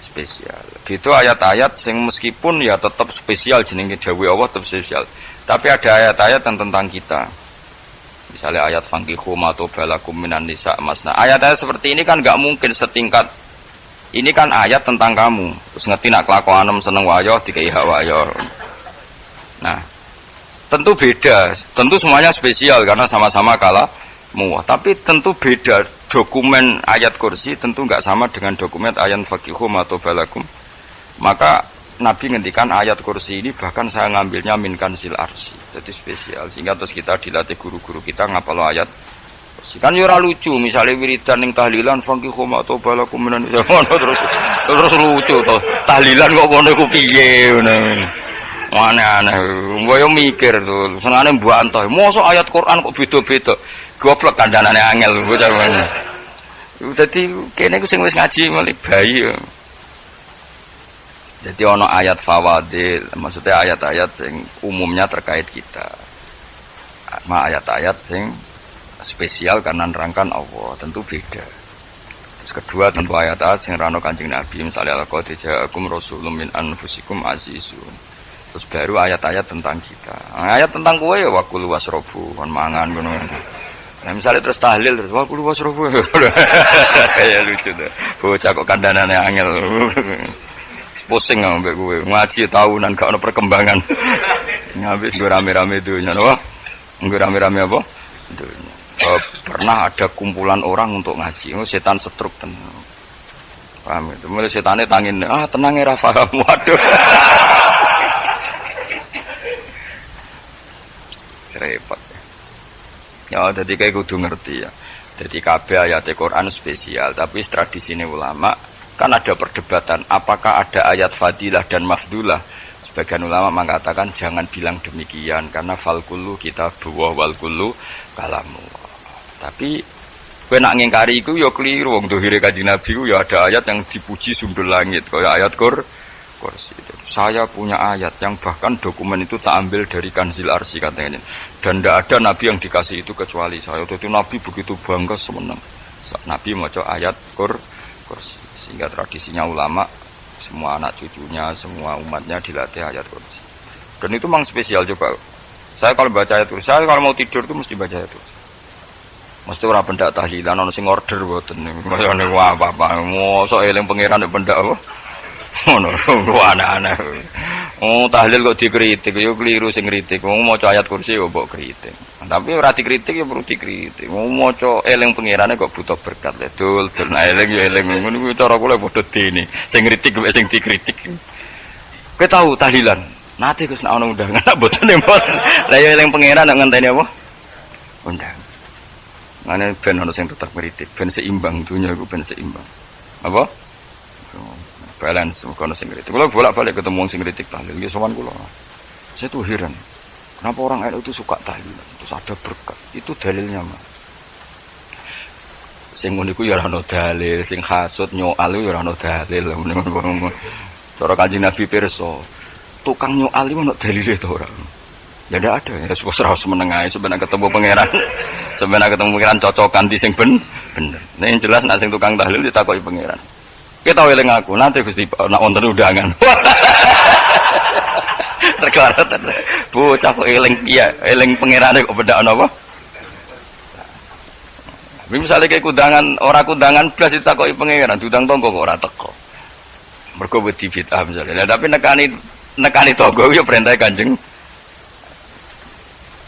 spesial. Gitu ayat-ayat sing meskipun ya tetap spesial jenenge dawuh Allah tetap spesial. Tapi ada ayat-ayat yang tentang kita. Misalnya ayat fankihu ma tobalakum minan nisa masna. Ayat-ayat seperti ini kan enggak mungkin setingkat. Ini kan ayat tentang kamu. Terus ngerti nak kelakuanem seneng wayo dikai hak wayo. Nah, tentu beda. Tentu semuanya spesial karena sama-sama kalah muah. Tapi tentu beda. Dokumen ayat kursi tentu enggak sama dengan dokumen ayat faqihu atau balakum. Maka Nabi ngendikan ayat kursi ini bahkan saya ngambilnya min kanzil arsy. Jadi spesial sehingga terus kita dilatih guru-guru kita ngapal ayat kursi. Kan ora lucu misalnya wiridan ning tahlilan faqihu atau balakum minan terus lucu to. Tahlilan kok ngono iku piye ngono. Aneh-aneh. Mbok mikir to. Senengane mbantah. Mosok ayat Quran kok beda-beda. Goblok kandhanane angel bocah ngono. Dadi kene ku sing wis ngaji mulai bayi. Jadi ono ayat fawadil, maksudnya ayat-ayat sing umumnya terkait kita. Ayat-ayat sing spesial karena nerangkan Allah, tentu beda. Terus kedua tentu ayat-ayat sing rano Kanjeng Nabi, misalnya laqad ja'akum rasulun min anfusikum azizun. Terus baru ayat-ayat tentang kita. Ayat tentang kowe ya wakul wasrobu, kon mangan ngono. Nah, misalnya terus tahlil terus wakul wasrobu. Kayak lucu tuh. Bocah kok kandhanane angel. Pusing ambek kowe ngaji tahunan gak ono perkembangan. Habis gue rame-rame dunya napa? Gue rame-rame apa? Dunya. Pernah ada kumpulan orang untuk ngaji. Setan setruk tenan. Paham itu. Mulai setane tangin, tenang ya paham. Waduh. Serepot. Ya jadi kayak kudu ngerti ya. Jadi kabeh ayat Al-Qur'an spesial, tapi tradisine ulama kan ada perdebatan apakah ada ayat fadilah dan mafdulah. Sebagian ulama mengatakan jangan bilang demikian karena fal kullu kitabullah wal kullu kalamu. Tapi kowe nak ngingkari iku ya keliru. Wong dohire Kanjeng Nabi ku ya ada ayat yang dipuji sundul langit kaya ayat kursi. Saya punya ayat yang bahkan dokumen itu tak ambil dari Kanzil Arsy katanya. Dan tidak ada nabi yang dikasih itu kecuali saya. Itu nabi begitu bangga semenang. Nabi maca ayat kursi. Sehingga tradisinya ulama semua anak cucunya, semua umatnya dilatih ayat kursi. Dan itu memang spesial coba. Saya kalau baca ayat kursi, saya kalau mau tidur itu mesti baca ayat kursi. Mesti orang pendak tahlilan, orang sing order boten. Masane apa-apa, mosok eling pangeran nek pendak apa. Ngono, aneh-aneh. Oh, tahlil kok dikritik, yo keliru sing kritik. Wong maca ayat kursi yo mbok kritik. Tapi ora dikritik ya perlu dikritik. Wong maca eling pangerane kok butuh berkat le. Dul eling yo eling ngono kuwi cara kula padha dene. Sing kritik mek sing dikritik. Kowe tahu tahlilan? Nate Gus nek ana undangan mboten mboten. Lah yo eling pangeran nek ngenteni apa? Undang. Ngene ben ana sing tetep kritik, ben seimbang dunya iku ben seimbang. Apa? Balance kono sing kritik. Kalau bolak-balik ketemu sing kritik tahlil, ya sowan kula. Saya tuh heran. Kenapa orang NU itu suka tahlil? Terus ada berkat. Itu dalilnya, Mas. Sing ngono iku ya ora ono dalil, sing hasud nyoal ya ora ono dalil. Cara Kanjeng Nabi pirsa, tukang nyoal iki ono dalile to ora? Ya ndak ada. Ya wis meneng ae sebenarnya ketemu pangeran. Sebenarnya ketemu pangeran cocokan di sing bener. Nah yang jelas nek sing tukang tahlil ditakoki pangeran. Kita tahu eling aku, nanti Gusti nak wonten undangan. Terklarat. Bocah kok eling piye? Eling pangerane kok beda napa? Tapi misalnya kayak kundangan blas ditakoki pangeran, diundang tonggo kok ora teko. Mergo wedi bid'ah misalnya. Tapi nekani tonggo ya perintah Kanjeng.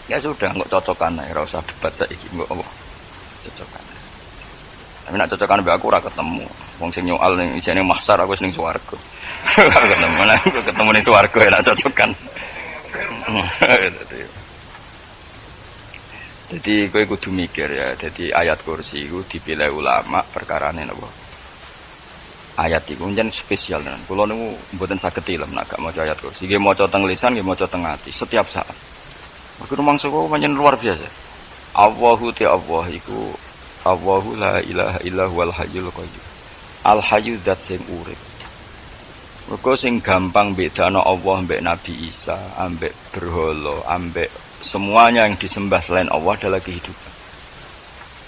Ya sudah, enggak cocokan ae, ora usah debat saiki, enggak apa. Cocokan. Tapi nak cocokan mbek aku ora ketemu. Wong sing nyoal ning ijene mahsyar aku wis ning swarga. Ketemu ning swarga ya nak cocokan. Jadi kowe kudu mikir ya. Jadi ayat kursi itu dipilih ulama perkarane napa? Ayat iku njen spesial tenan. Kula niku mboten saged tilem nek gak maca ayat kursi. Nggih maca teng lisan, nggih maca teng ati setiap saat. Mergo mangsa kok pancen luar biasa. Allahu ta Allah iku Allahu la ilaha illa huwal hayyul qayyum. Al hayyu zat sing urip. Mergo sing gampang bedano Allah mbek Nabi Isa, ambek berhala, ambek semuanya yang disembah selain Allah adalah kehidupan.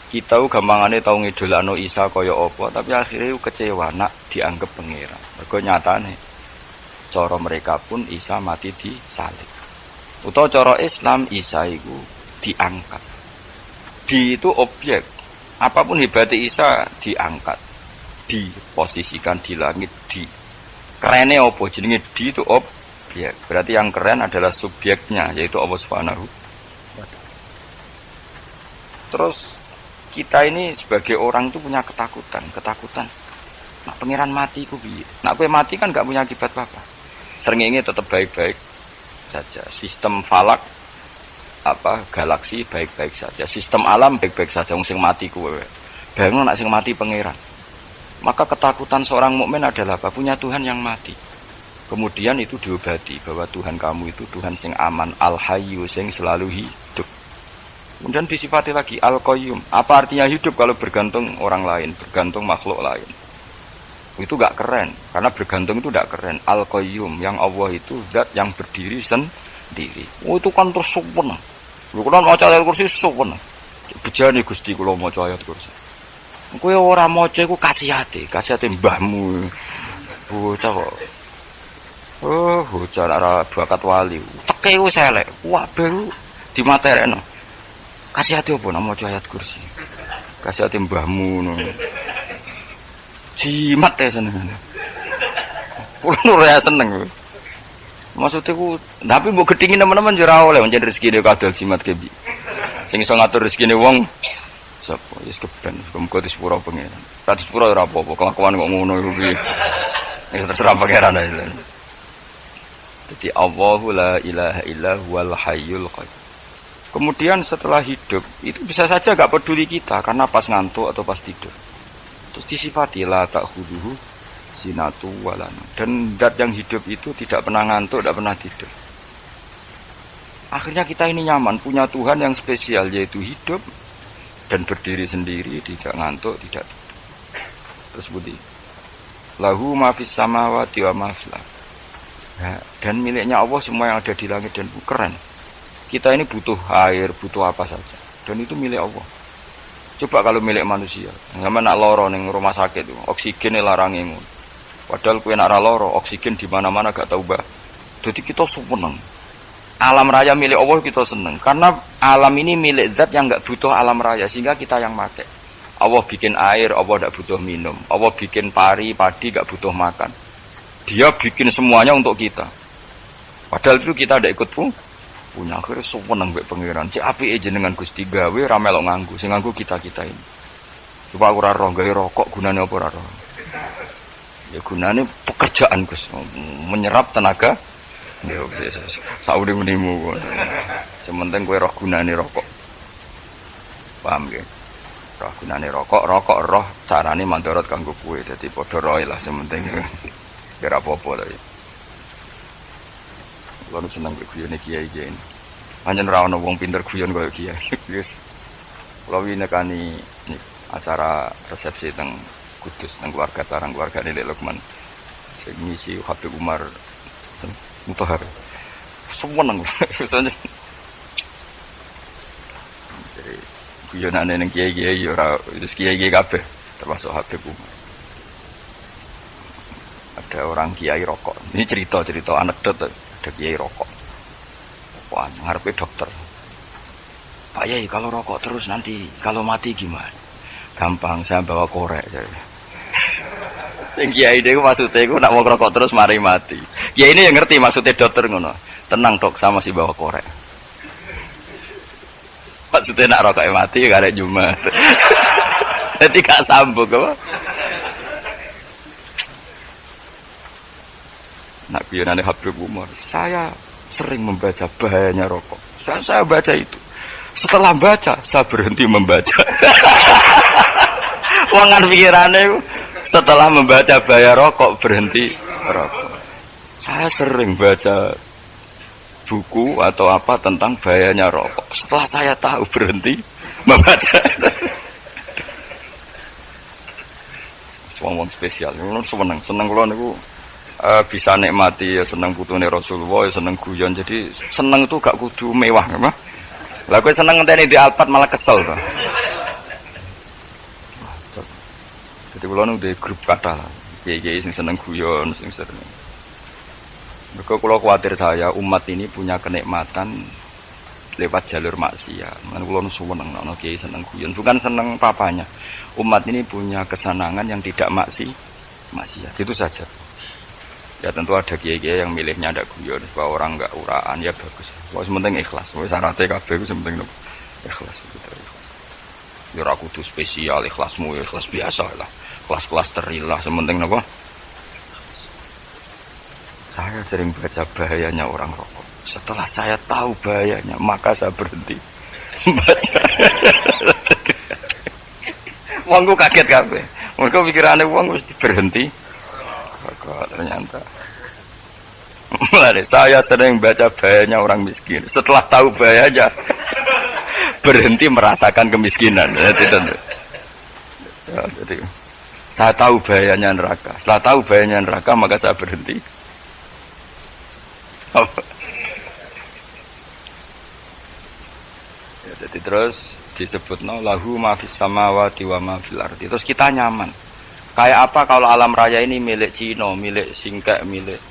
Kita gampangane tau ngidolakno Isa kaya apa, tapi akhirnya kecewa nak dianggap pangeran. Mergo nyatane cara mereka pun Isa mati di salib. Utawa cara Islam Isa iku diangkat. Di itu objek. Apapun hebatnya Isa diangkat, diposisikan di langit, di kerene apa jenenge di itu objek. Berarti yang keren adalah subjeknya, yaitu Allah Subhanahu wa taala. Terus kita ini sebagai orang itu punya ketakutan. Nak pangeran mati ku piye? Nak kowe mati kan gak punya akibat apa-apa. Srengenge tetap baik-baik saja. Sistem falak galaksi baik-baik saja. Sistem alam baik-baik saja. Wong sing mati kuwe. Bayangno nak sing mati pangeran. Maka ketakutan seorang mukmin adalah apa? Punya Tuhan yang mati. Kemudian itu diobati bahwa Tuhan kamu itu Tuhan sing aman, al-hayyu sing selalu hidup. Kemudian disifati lagi al-qayyum. Apa artinya hidup kalau bergantung orang lain, bergantung makhluk lain? Itu gak keren, karena bergantung itu gak keren. Al-qayyum, yang Allah itu zat yang berdiri sendiri. Oh itu kan terus sempurna. Kalau mau ayat kursi sempurna. Bejane Gusti kula maca ayat kursi. Kowe ora maca iku kasihate mbahmu. Bocah kok. Oh, bocah ora bakat wali. Teke wis elek. Wah, baru dimaterekno. Kasihate opo nak maca ayat kursi. Kasihate mbahmu ngono. Jimat ya seneng. Kulo ora seneng. Maksudnya ku, tapi mbok gedhingi teman-teman yo ora oleh menjadi rezekine kadal jimat ke bi. Sing iso ngatur rezekine wong sapa wis keben, muga disepuro pangeran. Ra disepuro ora apa-apa, kelakuan kok ngono iku piye. Wis terserah pangeran ae. Jadi Allahu la ilaha illa huwal hayyul qayyum. Kemudian setelah hidup itu bisa saja gak peduli kita karena pas ngantuk atau pas tidur. Terus disifati la ta'khuduhu sinatu walana. Dan zat yang hidup itu tidak pernah ngantuk, tidak pernah tidur. Akhirnya kita ini nyaman, punya Tuhan yang spesial, yaitu hidup dan berdiri sendiri, tidak ngantuk, tidak tidur. Terus budi lahu ma fis samawati wa ma fil ardh. Dan miliknya Allah semua yang ada di langit dan bumi. Keren. Kita ini butuh air, butuh apa saja, dan itu milik Allah. Coba kalau milik manusia, sama nak loro ning rumah sakit itu, oksigen larange ngono. Padahal kowe nak ra loro, oksigen di mana-mana gak tau, Mbak. Jadi kita seneng. Alam raya milik Allah kita seneng, karena alam ini milik zat yang gak butuh alam raya, sehingga kita yang pakai. Allah bikin air, Allah gak butuh minum. Allah bikin padi gak butuh makan. Dia bikin semuanya untuk kita. Padahal itu kita tidak ikut punya. Akhirnya seneng mbek pangeran. Cek apike jenengan Gusti gawe ra melok nganggo. Sing nganggo kita-kita ini. Coba aku ora roh gawe rokok gunane apa ora roh. Ya gunane pekerjaan Gus, menyerap tenaga. Ya sauri-urimu. Sementing kowe roh gunane rokok. Paham nggih? Roh gunane rokok roh carane mandorot kanggo kowe. Dadi padha roe lah sementing. Kira apa-apa lagi. Kalau senang guyon kiai ini, hanya nerawon wong pinter guyon kaya kiai. Yes. Kalau ini nekani acara resepsi teng Kudus, teng keluarga sarang keluarga Nenek Lukman. Saya ngisi Habib Umar Mutahar. Semua nang, misalnya. Jadi guyonane neng kiai ora wis kiai kabeh, termasuk Habib Umar. Ada orang kiai rokok. Ini cerita anekdot. Ada kiai rokok. Wah, ngarepe dokter. Pak Yai, kalau rokok terus nanti kalau mati gimana? Gampang, saya bawa korek. Sing kiai niku maksudnya iku nak mau rokok terus mari mati. Kiai ini yang ngerti maksudnya dokter ngono. Tenang dok, saya masih bawa korek. Maksudnya nak rokoknya mati gak ada Jumat. Jadi gak sambung apa? Nak guyonane Habib Umar, saya sering membaca bahayanya rokok. Saya baca itu. Setelah baca, saya berhenti membaca. Wangan pikirannya setelah membaca bahaya rokok berhenti rokok. Saya sering baca buku atau apa tentang bahayanya rokok. Setelah saya tahu berhenti membaca. Wong spesial, seneng kula niku. Bisa nikmati ya seneng putune Rasulullah ya seneng guyon. Jadi seneng itu gak kudu mewah apa? Lah kowe seneng ngenteni di Alphard malah kesel to. Jadi kula nu duwe grup kathah lah. Kiai-kiai sing seneng guyon, sing seneng. Mergo kula kuwatir saya umat ini punya kenikmatan lewat jalur maksiat. Man kula nu seneng ana kiai seneng guyon, bukan seneng papanya. Umat ini punya kesenangan yang tidak maksiat. Itu saja. Ya tentu ada kiai-kiai yang milihnya ada guyon supaya orang enggak uraan ya bagus. Wah penting ikhlas. Wis syaratnya kabeh ku penting ikhlas gitu. Ya ora kudu spesial ikhlasmu ya ikhlas biasa lah. Kelas-kelas terilah sementing napa? Saya sering baca bahayanya orang rokok. Setelah saya tahu bahayanya, maka saya berhenti baca. Wong kaget kabeh. Mergo pikirane wong wis berhenti. Kok ternyata. Mulai saya sering baca bahayanya orang miskin. Setelah tahu bahayanya, berhenti merasakan kemiskinan. Jadi saya tahu bahayanya neraka. Setelah tahu bahayanya neraka, maka saya berhenti. Ya, jadi terus disebutno lahu ma fis samawati wa ma fil ardi. Terus kita nyaman. Kayak apa kalau alam raya ini milik Cina, milik singkek, milik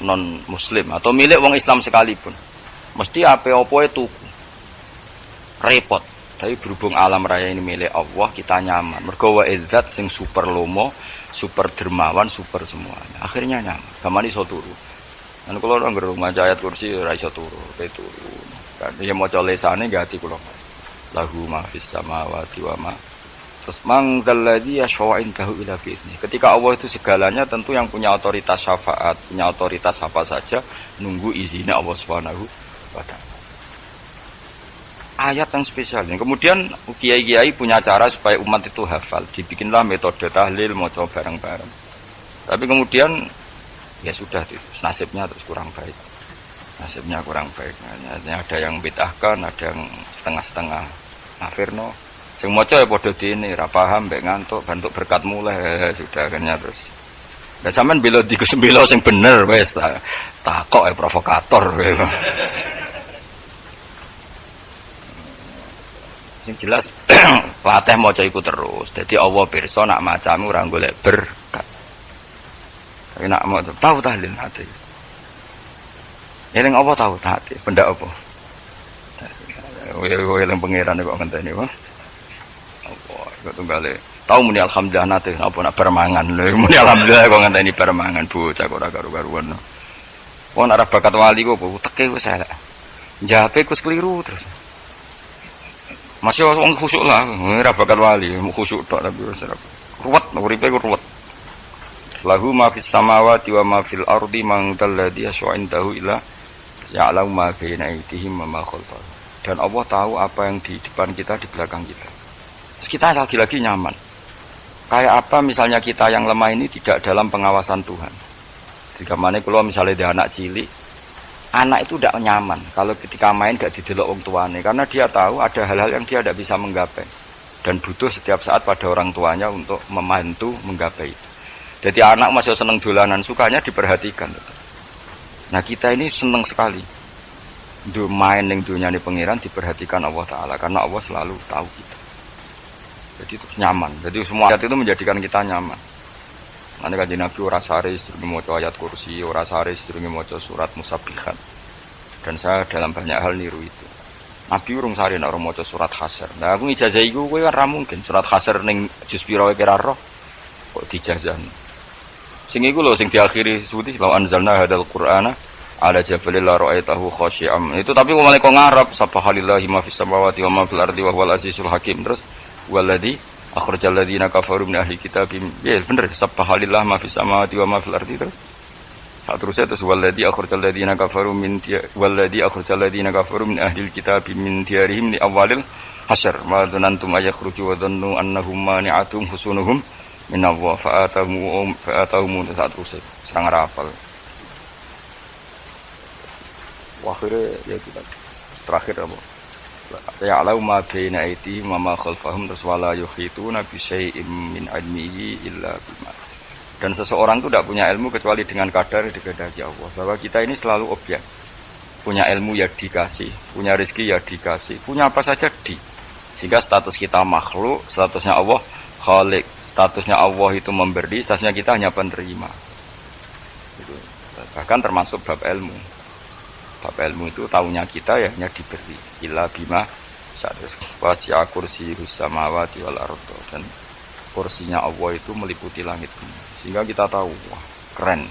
non muslim atau milik wong Islam sekalipun. Mesti apa-apa itu repot. Tapi berhubung alam raya ini milik Allah, kita nyaman. Mergo wa izzat sing super lomo, super dermawan, super semuanya. Akhirnya nyaman. Gamane iso turu. Kan kula nang maca ayat kursi ora iso turu, turu. Kan ya maca lesane nggih ati kula. Lahu ma fis samawati wa ma. Terus mangdalladzi yashfa'u indahu ila bi'izni. Ketika Allah itu segalanya tentu yang punya otoritas syafaat, punya otoritas apa saja nunggu izinnya Allah Subhanahu wa taala. Ayat yang spesial. Kemudian kiai-kiai punya cara supaya umat itu hafal. Dibikinlah metode tahlil, maca bareng-bareng. Tapi kemudian ya sudah nasibnya terus kurang baik. Nasibnya kurang baik. Ada yang bid'ahkan, ada yang setengah-setengah. Afirno, sing maca ya padha dene, ra paham mbek ngantuk, bantuk berkat mulai sudah akhirnya terus. Dan sampean bela digus-bela sing bener wis takok provokator. Sing jelas latih maca iku terus. Dadi Allah pirsa nak macamu ora golek berkat. Tapi nak mau tahu tahlil hati. Eling apa tahu hati? Benda apa? Eling pangeran kok ngenteni wae. Apa kok tunggale. Tahu muni alhamdulillah nate apa nak permangan. Lho muni alhamdulillah kok ngenteni permangan bocah kok ora karo-karuan. Wong ora bakat wali kok teke wis elek. Njape wis keliru terus. Masih wong khusuk lah, ora bakal wali, khusuk tok tapi wis ruwet, uripe ruwet. Lahu ma fis samawati wa ma fil ardi man dalladzi yashfa'u indahu illa ya'lamu ma baina aydihim wa ma khalfahum. Dan Allah tahu apa yang di depan kita, di belakang kita. Terus kita lagi-lagi nyaman. Kayak apa misalnya kita yang lemah ini tidak dalam pengawasan Tuhan. Jika mana kalau misalnya dia anak cilik, anak itu tidak nyaman kalau ketika main gak didelok wong tuane karena dia tahu ada hal-hal yang dia tidak bisa menggapai dan butuh setiap saat pada orang tuanya untuk membantu menggapai itu. Jadi anak masih seneng dolanan, sukanya diperhatikan. Nah kita ini seneng sekali main ning dunyane pangeran diperhatikan Allah Ta'ala karena Allah selalu tahu kita. Jadi itu nyaman. Jadi semua ayat itu menjadikan kita nyaman. Nanti Kanjeng Nabi ora sare sedurunge maca ayat kursi, ora sare sedurunge maca surat Musabbihat. Dan saya dalam banyak hal niru itu. Nabi urung sare nek ora maca surat Hasyr. Nah aku ijazah iku kowe kan ra mungkin surat Hasyr ning juz pira wae kira roh kok dijazahno. Sing iku lho sing diakhiri suti law anzalna hadzal qur'ana ala jabalil la ra'aitahu khashi'am. Itu tapi kok malah kok ngarep subhanallahi ma fis samawati wa ma fil ardi wa huwal azizul hakim. Terus waladzi akhrajal ladzina kafaru min ahli kitab. Ya bener subhanallah ma fis samawati wa ma fil ardi terus. Terusnya terus waladzi akhrajal ladzina kafaru min waladzi akhrajal ladzina kafaru min ahli kitab min diyarihim li awalil hasyr ma dzanantum ayakhruju wa dhannu annahum mani'atum husunuhum min Allah fa'atahum saat terusnya serang rapal. Akhirnya ya kita terakhir apa? Ya'lamu ma baina aydihim wa ma khalfahum wala yuhituna bi syai'in min 'ilmihi illa bima. Dan seseorang itu tidak punya ilmu kecuali dengan kadar dikehendaki Allah. Bahwa kita ini selalu objek. Punya ilmu ya dikasih, punya rezeki ya dikasih, punya apa saja di. Sehingga status kita makhluk, statusnya Allah Khalik, statusnya Allah itu memberi, statusnya kita hanya penerima. Itu. Bahkan termasuk bab ilmu. Bab ilmu itu tahunya kita ya hanya diberi. Illa bima wasi'a kursiyus samawati wal ardh, dan kursinya Allah itu meliputi langit bumi. Sehingga kita tahu, wah, keren.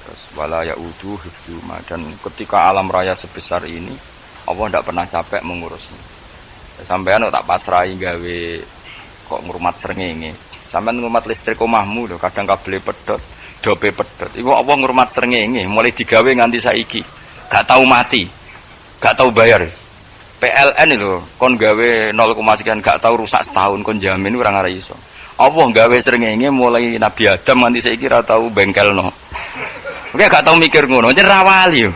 Terus wala ya'udu hifdzuma, dan ketika alam raya sebesar ini Allah tidak pernah capek mengurusnya. Sampean tak pasrahi gawe kok ngurmat srengenge. Sampean ngurmat listrik omahmu lho, kadang kabel pedhot, dope pedhot. Iku apa ngurmat srengenge mulai digawe nganti saiki. Gak tahu mati. Gak tahu bayar. PLN lho kon gawe 0, sekian gak tahu rusak setahun kon jamin ora ngara iso. Apa gawe srengenge mulai Nabi Adam nganti saiki ora tahu bengkelno. Oke gak tahu mikir ngono, jen rawali yo.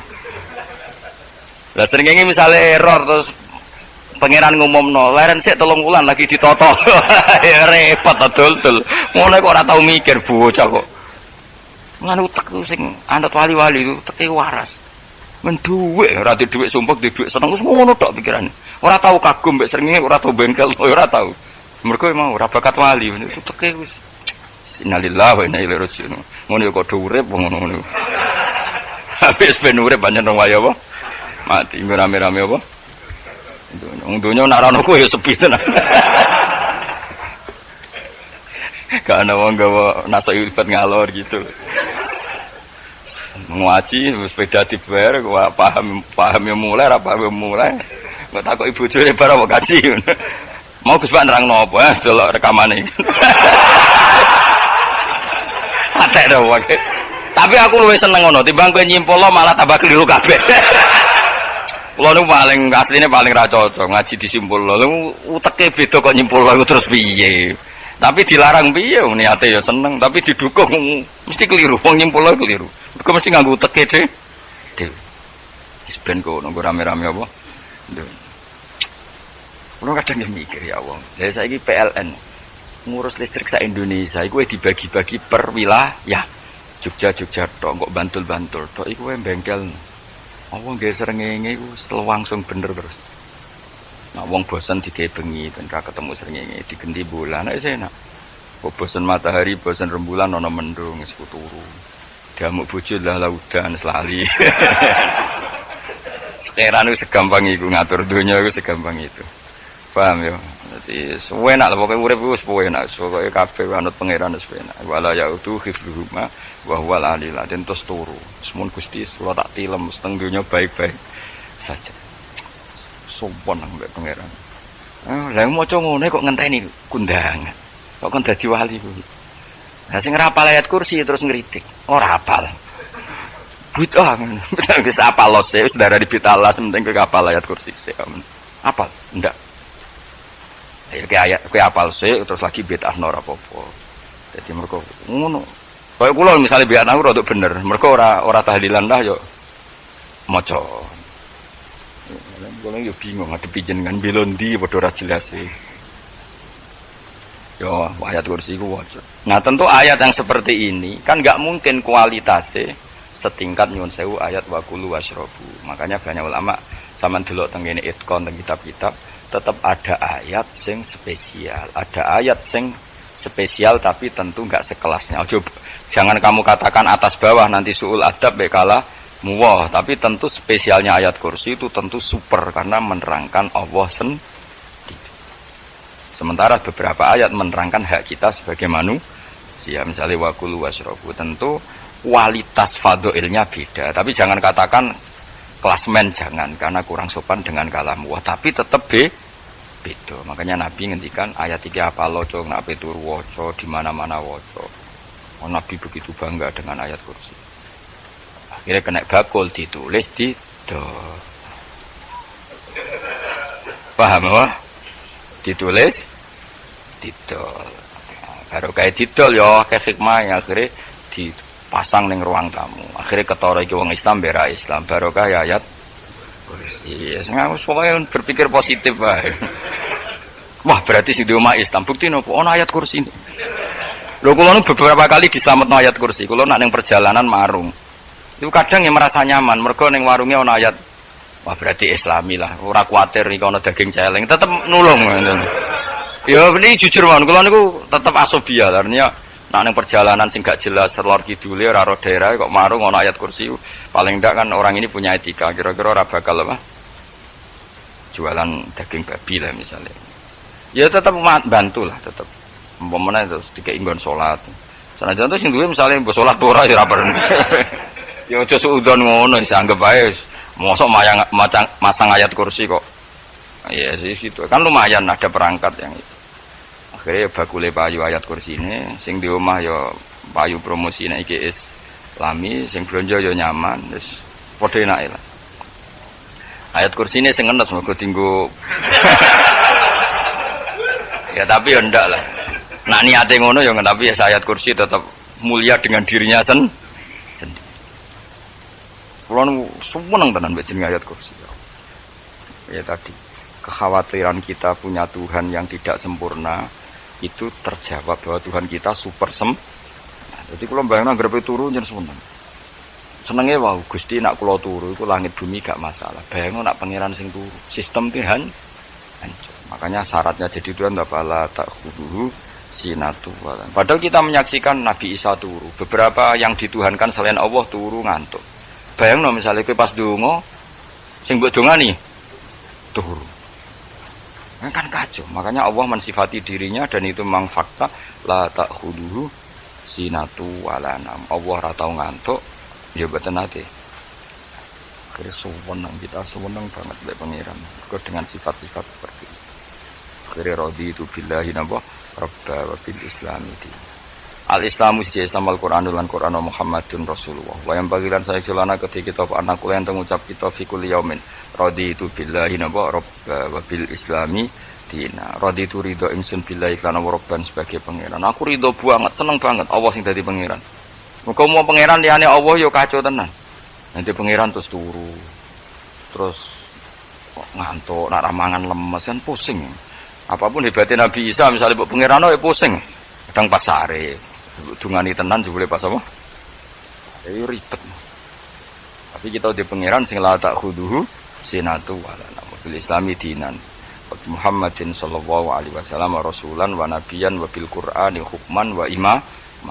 Lah srengenge misale error terus pangeran ngumumno, leren sik 3 wulan lagi ditoto. Ya repot dol-dol. Ngono kok ora tau mikir bocah kok. Ngono utek sing anut wali-wali itu teke waras. Men dhuwit, ora di dhuwit sumpek, di dhuwit seneng wis ngono tok pikirane. Ora tau kagum mbek srengenge, ora tau bengkel, ora tau. Mergo emang ora bakat wali, itu teke wis. Innalillahi wa inna ilaihi raji'un. Ngono kok do urip ngono-ngono. Habis ben urip pancen wong wae apa? Mati rame-rame apa? Dunia nak rano ku ya sepi tenan. Gak ada wong gawa nasa ibadat ngalor gitu. Ngaji sepeda dibayar, gua paham yang mulai, apa yang mulai. Gak takut ibu jure bara mau kaji. Mau Gus Pak nerangno apa ya delok rekamane. Atek dah wae. Tapi aku luwih seneng ngono, timbang kowe nyimpul malah tambah keliru kabeh. Kulo niku paling asline paling ra cocok ngaji disimpulno. Lha uteke beda kok nyimpulno terus piye. Tapi dilarang piye niate ya seneng, tapi didukung mesti keliru. Wong nyimpulno keliru. Mergo mesti nganggo uteke dhewe. Wis ben kono rame-rame apa. Kulo kadang mikir ya wong. Lah saiki PLN ngurus listrik sak Indonesia iku dibagi-bagi per wilayah. Jogja tok, kok Bantul tok iku bengkel. Wong nggih srengenge iku langsung bener terus. Nah wong bosen digawe bengi ben ra ketemu srengenge digenti bulan nek enak. Kok bosen matahari, bosen rembulan ana mendung wis turu. Damuk bojo lah laudan selali. Sekarang itu segampang itu ngatur dunia itu segampang itu. Paham ya? Jadi enak lah pokoknya urip wis enak. Pokoke kabeh anut pangeran wis enak. Wala yautu hifdzuhuma wa huwal alil azim terus turu. Semun Gusti kula tak tilem seteng dunia baik-baik saja. Sopan nang mbek pangeran. Lah maca ngene kok ngenteni kundangan. Kok kon dadi wali kuwi. Lah sing rapal ayat kursi terus ngritik. Ora hafal. Bid'ah bener wis apal los wis darah di bitalas penting ke apal ayat kursi sik. Apal? Ndak. Ya ke ayat kowe apal sik terus lagi bid'ah ora apa-apa. Dadi mergo ngono. Kaya kula misale biar aku rada bener, mergo ora tahlilan dah yo maca. Kula yo bingung ngadepi jenengan bilondi padha ora jelas e. Yo ayat kursi ku waca. Nah, tentu ayat yang seperti ini kan enggak mungkin kualitasnya setingkat nyuwun sewu ayat wa kulu wasrobu. Makanya banyak ulama sampean delok teng kene itqon teng kitab-kitab tetap ada ayat sing spesial, ada ayat sing spesial tapi tentu enggak sekelasnya. Jangan kamu katakan atas bawah nanti suul adab bekala muwah, tapi tentu spesialnya ayat kursi itu tentu super karena menerangkan Allah sendiri. Sementara beberapa ayat menerangkan hak kita sebagai manusia, misalnya wa kulu wasrobu, tentu kualitas fadhilnya beda, tapi jangan katakan klasmen, jangan, karena kurang sopan dengan kalam wah, tapi tetap beda. Makanya Nabi ngendikan ayat 3 apal waca nak tur waca di mana-mana waca. Oh, Nabi begitu bangga dengan ayat kursi. Akhirnya kena bakul ditulis di paham apa? Ditulis didol. Baru kayak didol ya kayak hikmah yang akhirnya dipasang ning ruang tamu. Akhirnya ketara iki wong Islam bera Islam barokah ya ayat kursi. Ya sing aku pokoke berpikir positif wae. Wah, berarti sing di umat Islam bukti nopo ono ayat kursi ini. Lho kula nu beberapa kali diselametno ayat kursi. Kula nak ning perjalanan marung. Itu kadang yang merasa nyaman mergo ning warunge ono ayat. Wah, berarti Islami lah. Ora kuwatir iki ono daging celeng, tetep nulung ngoten. Ya ini jujur mawon, kula niku tetep asobia artinya nek ning perjalanan sing gak jelas lor kidule ora ro daerah kok marung ana ayat kursi paling ndak kan orang ini punya etika kira-kira ora bakal apa jualan daging babi lah misalnya ya tetap bantu lah tetap umpamane terus dikek nggon salat senajan to sing duwe misale mbok salat ora ya ora perlu ya aja suudon ngono wis anggap ae mosok masang ayat kursi kok ya sih gitu kan lumayan ada perangkat yang itu akhirnya bakule payu ayat kursi ini sing di omah ya payu promosi nek iki Islami sing blonjo ya nyaman wis padha enake lah ayat kursi ini sing ngenes mergo dienggo ya tapi ya ndak lah nak niate ngono ya tapi ya ayat kursi tetap mulia dengan dirinya sendiri kula seneng tenan mbek jeneng ayat kursi ya tadi kekhawatiran kita punya Tuhan yang tidak sempurna itu terjawab bahwa Tuhan kita super jadi kalau bayangin grepe turu jen senengnya wow Gusti nak kulo turu itu langit bumi gak masalah bayangin nak pangeran sing turu sistem Tuhan hancur makanya syaratnya jadi Tuhan bala tak khuduhu sinatu padahal kita menyaksikan Nabi Isa turu beberapa yang dituhankan selain Allah turu ngantuk bayangin misalnya pas dongo sing mbok dongani turu kan kacau makanya Allah mensifati dirinya dan itu memang fakta la ta'khuduhu sinatu wala nam Allah ora tau ngantuk ya mboten nate akhirnya sewenang kita sewenang banget mbek pangeran kok dengan sifat-sifat seperti itu akhirnya raditu billahi nabah rabba wa bil islami di al-islamu siji Islam al-Qur'anul lan Qur'an Muhammadun Rasulullah wa yang bagilan saya celana ketika kita anak kula yang ngucap kita fi kulli yaumin raditu billahi nabah rabba wa bil islami dina raditu ridho ingsun billahi lan rabban sebagai pangeran aku ridho banget seneng banget Allah sing dadi pangeran muga mau pangeran liyane Allah ya kacau tenan nanti pangeran terus turu terus ngantuk nak ramangan lemes kan pusing apapun hebatnya Nabi Isa misalnya mbok pangeran ya pusing kadang pasare dungani tenan jebule pas apa ya ribet tapi kita di pangeran sing la tak khuduhu sinatu wala bil islami dinan Muhammadin sallallahu alaihi wasallam rasulan wa nabiyan wa bil qur'ani hukman wa imam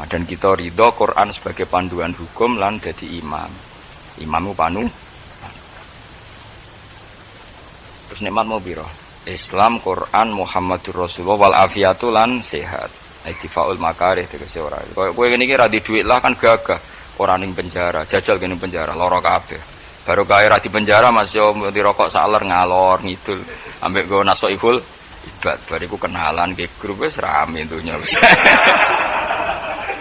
dan kita ridho Quran sebagai panduan hukum lan dadi imamu panu terus nikmat mau biro Islam Quran Muhammadur Rasulullah wal afiatu lan sehat Iktifaul makarih tegese ora. Kowe ngene iki ra di dhuwit lah kan gagah. Ora ning penjara, jajal kene penjara, lara kabeh. Baru kae ra di penjara Mas yo dirokok saler ngalor ngidul. Ambek go nasoihul ibad bariku kenalan ke grup wis rame dunya wis.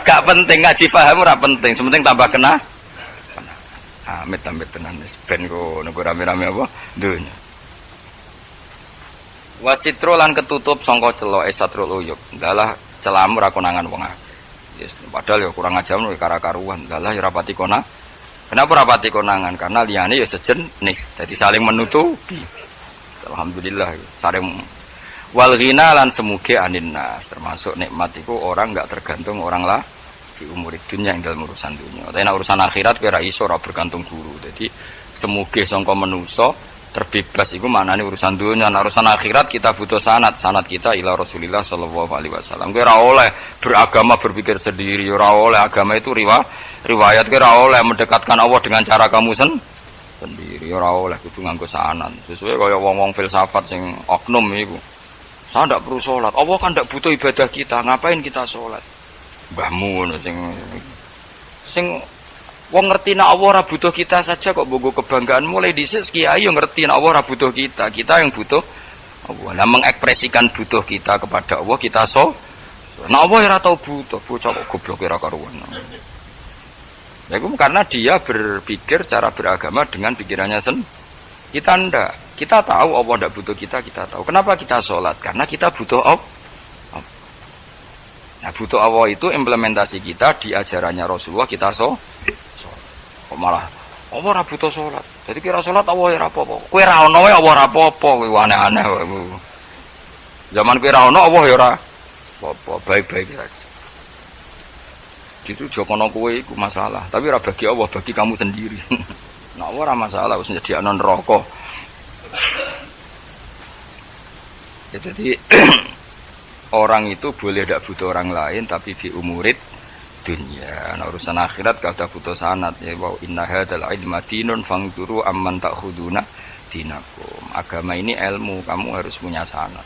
Gak penting ngaji paham ora penting, sementing tambah kena. Amit-amit tenan wis ben go nego rame-rame apa dunya. Wasitro lan ketutup sangka celok esatrul uyub. Dalah celamur aku nangan wong akeh. Yes, padahal ya kurang ajar lho kara-karuan. Dalah ya rapati kona. Kenapa rapati konangan? Karena liyane ya sejenis. Jadi saling menutupi. Alhamdulillah saling wal ghina lan semuge aninnas. Termasuk nikmat itu orang enggak tergantung orang lah di umur dunia yang dalam urusan dunia. Tapi nek urusan akhirat kowe ra iso ora bergantung guru. Jadi semuge sangka manusa terbebas itu maknanya urusan dunia. Nah, urusan akhirat kita butuh sanad kita ila Rasulillah sallallahu alaihi wasallam. Kowe ora oleh beragama berpikir sendiri, ora oleh agama itu riwayat kowe ora oleh mendekatkan Allah dengan cara kamu sendiri, ora oleh kudu nganggo sanad. Sesuai kaya wong-wong filsafat sing oknum iku. Saya ndak perlu salat. Allah kan ndak butuh ibadah kita, ngapain kita salat? Mbahmu ngono sing wong ngerti nek Allah ora butuh kita saja kok bogo kebanggaan mulai dhisik kiai yo ngerti nek Allah ora butuh kita yang butuh Allah. Nah mengekspresikan butuh kita kepada Allah kita nek Allah ora tau butuh bocah kok goblok ora karuan. Ya itu karena dia berpikir cara beragama dengan pikirannya kita ndak. Kita tahu Allah ndak butuh kita tahu. Kenapa kita sholat? Karena kita butuh Allah. Nah butuh Allah itu implementasi kita di ajarannya Rasulullah kita kok malah Allah ora butuh salat. Jadi kira salat Allah ora apa-apa. Kowe ra ono wae Allah ora apa-apa, kowe aneh-aneh wae. Zaman kowe ra ono Allah ya ora apa-apa, baik-baik saja. Itu jokono kowe iku masalah, tapi ora bagi Allah, bagi kamu sendiri. Nah, Allah ora masalah wis nyediakno neraka. Ya, jadi orang itu boleh tidak butuh orang lain tapi fi umurid dunia. Nah, urusan akhirat gak ada butuh sanad ya. Wa inna hadzal ilma dinun fangduru amman ta'khuduna dinakum. Agama ini ilmu, kamu harus punya sanad.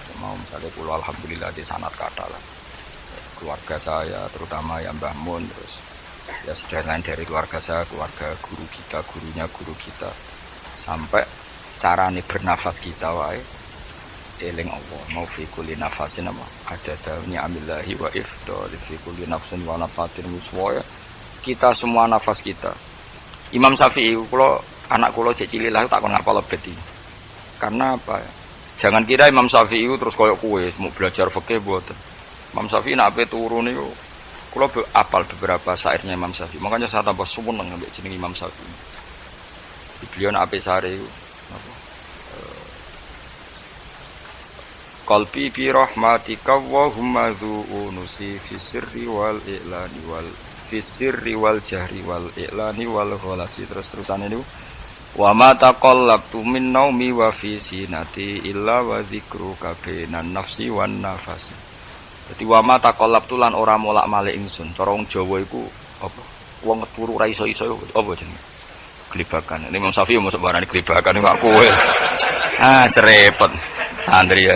Ya, mau misalnya pulau alhamdulillah di sanad kata lah. Keluarga saya terutama yang Mbah Mun, terus ya sedain dari keluarga saya, keluarga guru kita, gurunya guru kita, sampai carane bernafas kita wae eling Allah mau fi kulli nafasin apa ada daunnya amillahi wa ifdal fi kulli nafsin wa nafatin muswaya. Kita semua nafas kita. Imam Syafi'i kula anak kula cek cilik lah tak kon ngapal lebet iki. Karena apa? Jangan kira Imam Syafi'i terus koyo kowe mau belajar fikih mboten. Imam Syafi'i nek ape turu niku kula apal beberapa syairnya Imam Syafi'i. Makanya saya tambah seneng ambek jeneng Imam Syafi'i. Beliau nek ape sare apa? Qalbi bi rahmatika wa humma dzu'unusi fi sirri wal i'lani wal fi sirri wal jahri wal i'lani wal khalasi. Terus-terusan itu wa ma taqallabtu min naumi wa fi sinati illa wa dzikruka bainan nafsi wan nafasi. Dadi wa ma taqallabtu lan ora molak-malik ingsun. Cara wong Jawa iku apa? Wong turu ra iso-iso apa jenenge? Gelibakan. Ini Imam Syafi'i mau sebarani gelibakan kok kowe. Serepet. Santri ya.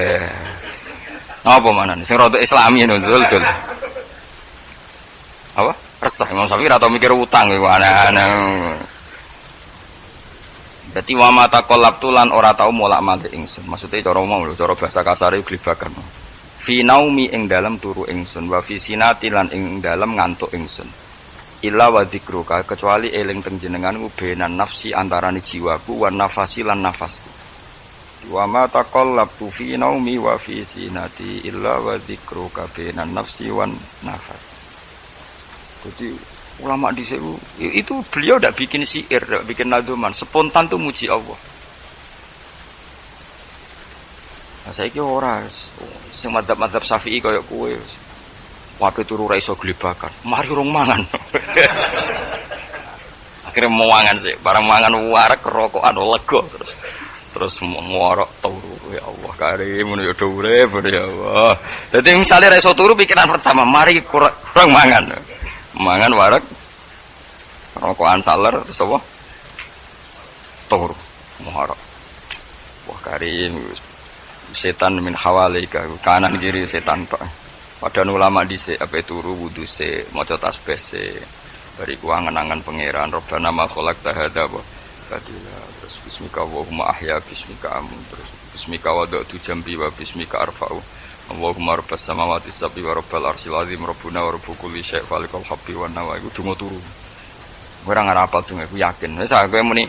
Apa mana nih? Sing rada Islami betul. Apa? Resah Imam Syafi'i atau mikir utang iku aneh-aneh. Dadi wa mata qalabtu lan ora tau molak-malik ingsun. Maksude cara omong lho, cara bahasa kasare gelibakan. Fi naumi ing dalem turu ingsun, wa fi sinati lan ing dalem ngantuk ingsun. Illa wa dzikruka kecuali eling teng jenenganku benan nafsi antarane jiwaku wan nafasi lan nafasku. Wa ma taqallabtu fi naumi wa fi sinati illa wa dzikruka bainan nafsi wan nafas. Jadi ulama dhisik itu beliau tidak bikin syair, tidak bikin nadzuman, spontan tuh muji Allah. Nah, saiki ora sing madzhab Syafi'i kaya kowe. Wae turu ra iso glebakan. Mari rong mangan. Akhirnya mau mangan sih, barang mangan warek rokokan lega terus ngorok turu ya Allah karim ngono ya urip ya Allah. Dadi misale ra iso turu pikiran pertama mari kurang mangan. Mangan wareg rokokan saler terus apa? Turu ngorok. Wah karim setan min hawalika kanan kiri setan tok. Padahal ulama dhisik ape turu wudu se maca tasbih se bariku angen-angen pangeran Rabbana ma khalaqta hadza wa badila terus bismika Allahumma ahya bismika amun terus bismika wada'tu jambi wa bismika arfa'u Allahumma rabbas samawati sab'i wa rabbal arsyil azim rabbuna wa rabbu kulli syai' falikal habbi wan nawa iku donga turu ora ngarapal donga aku yakin wis aku muni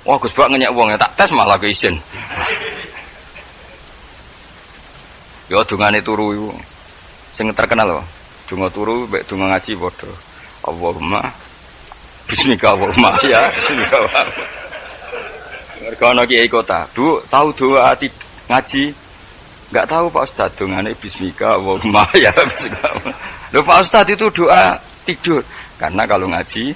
wah Gus Bak ngenyek wong tak tes malah ke isin yo dongane turu iku sing terkenal lho donga turu mek donga ngaji padha Allahumma bismika Allahumma ya bismika mereka ada kiai kota Bu tahu doa ngaji enggak tahu Pak Ustaz dongane bismika Allahumma ya bismika lho Pak Ustaz itu doa tidur karena kalau ngaji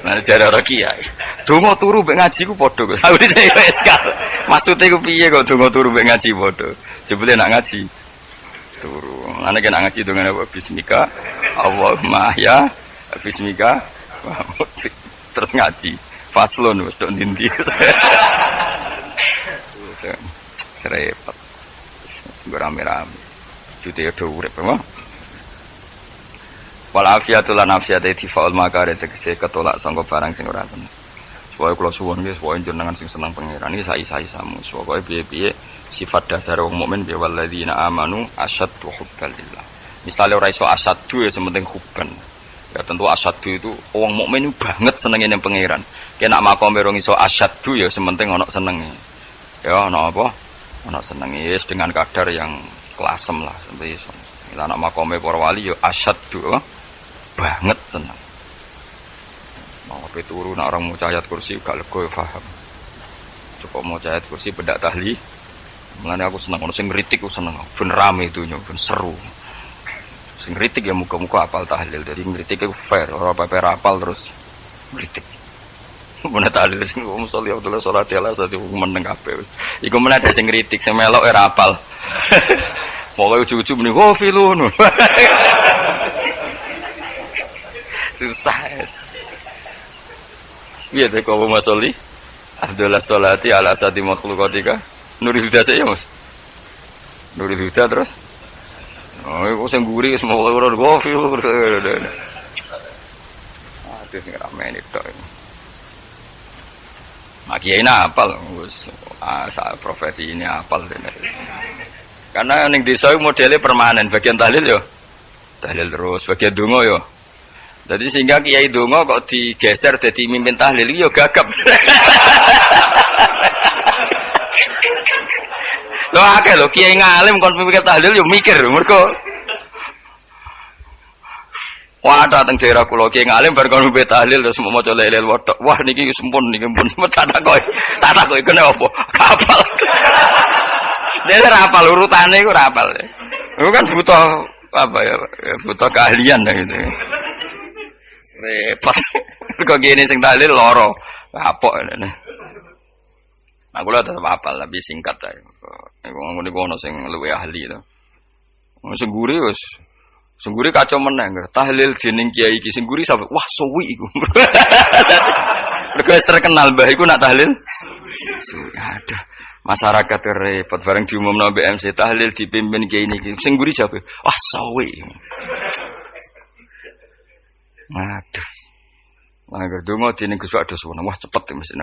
nah jare ora kiai donga turu mek ngaji ku padha kok tahu saya wis maksude ku piye kok donga turu mek ngaji padha jebule nak ngaji turu ana kena ngaji dongane apa bismika Allahumma ya bismika terus ngaji faslon wis tok ndi serepet sing rame-rame jute do urip apa wal afiatul lan afiate tifaul makare tegese ketolak sangka barang sing ora seneng supaya kula suwun nggih supaya jenengan sing seneng pangeran iki sai-sai-samu supaya piye-piye sifat dasar wong mukmin bi walladzina amanu asyaddu hubbalillah. Misale ora iso asyaddu ya sementing hubban. Ya tentu asyaddu itu wong mukmin banget senenge ning pangeran. Kena makome rong iso asyaddu ya sementing ana senenge. Ya ana apa? Ana senenge wis dengan kadar yang klasem lah sampai iso. Ila ana makome para wali ya asyaddu banget seneng. Mau ape turu nek orang maca ayat kursi gak lega ya paham. Cukup maca ayat kursi bedak tahli. Mulane aku seneng ono sing ngritik aku seneng. Ben rame itu ben seru. Sing ngritik ya muga-muga apal tahlil. Jadi ngritik iku fair, ora apa-apa apal terus ngritik. Mun tahlil sing sholli Abdullah sholati ala sati meneng kabeh. Iku meneh ada sing ngritik sing melok ora apal. Pokoke ujug-ujug muni ghafilun. Susah es. Piye teh kok masoli? Abdullah sholati ala sati makhluqatika. Nurul Huda saya Mas. Nurul Huda terus. Oh, iku sing guri wis mau ora ghafil. Aduh sing ramene tok. Kiai apal wis profesi ini apal dene. Karena ning desa modelnya permanen, bagian tahlil yo tahlil terus, bagian donga yo. Jadi sehingga kiai donga kok digeser jadi mimpin tahlil yo gagap. Lho akeh lho kiai ngalim kon mimpin tahlil yo mikir mergo wah dateng daerah kula kiai ngalim bar kon mimpin tahlil terus mau maca lelel wedok. Wah niki sempun niki pun tak takoki kene apa? Kapal. Dia rapal urutane iku rapal. Itu kan butuh apa ya? Butuh keahlian ya gitu. Repot. Kok gini sing tahlil loro. Kapok ngene. Nah, kula tetep apal tapi singkat ae. Iku ngene ono sing luwih ahli to. Sing guri wis sing guri kacau meneh. Tahlil dening kiai iki sing guri sampe wah suwi iku. Mergo terkenal mbah iku nak tahlil. Aduh. Masyarakat repot bareng diumumno mbek MC tahlil dipimpin kiai niki sing guri jabe wah sawi. Aduh. Lah donga dening Gus Wados wah cepet mesti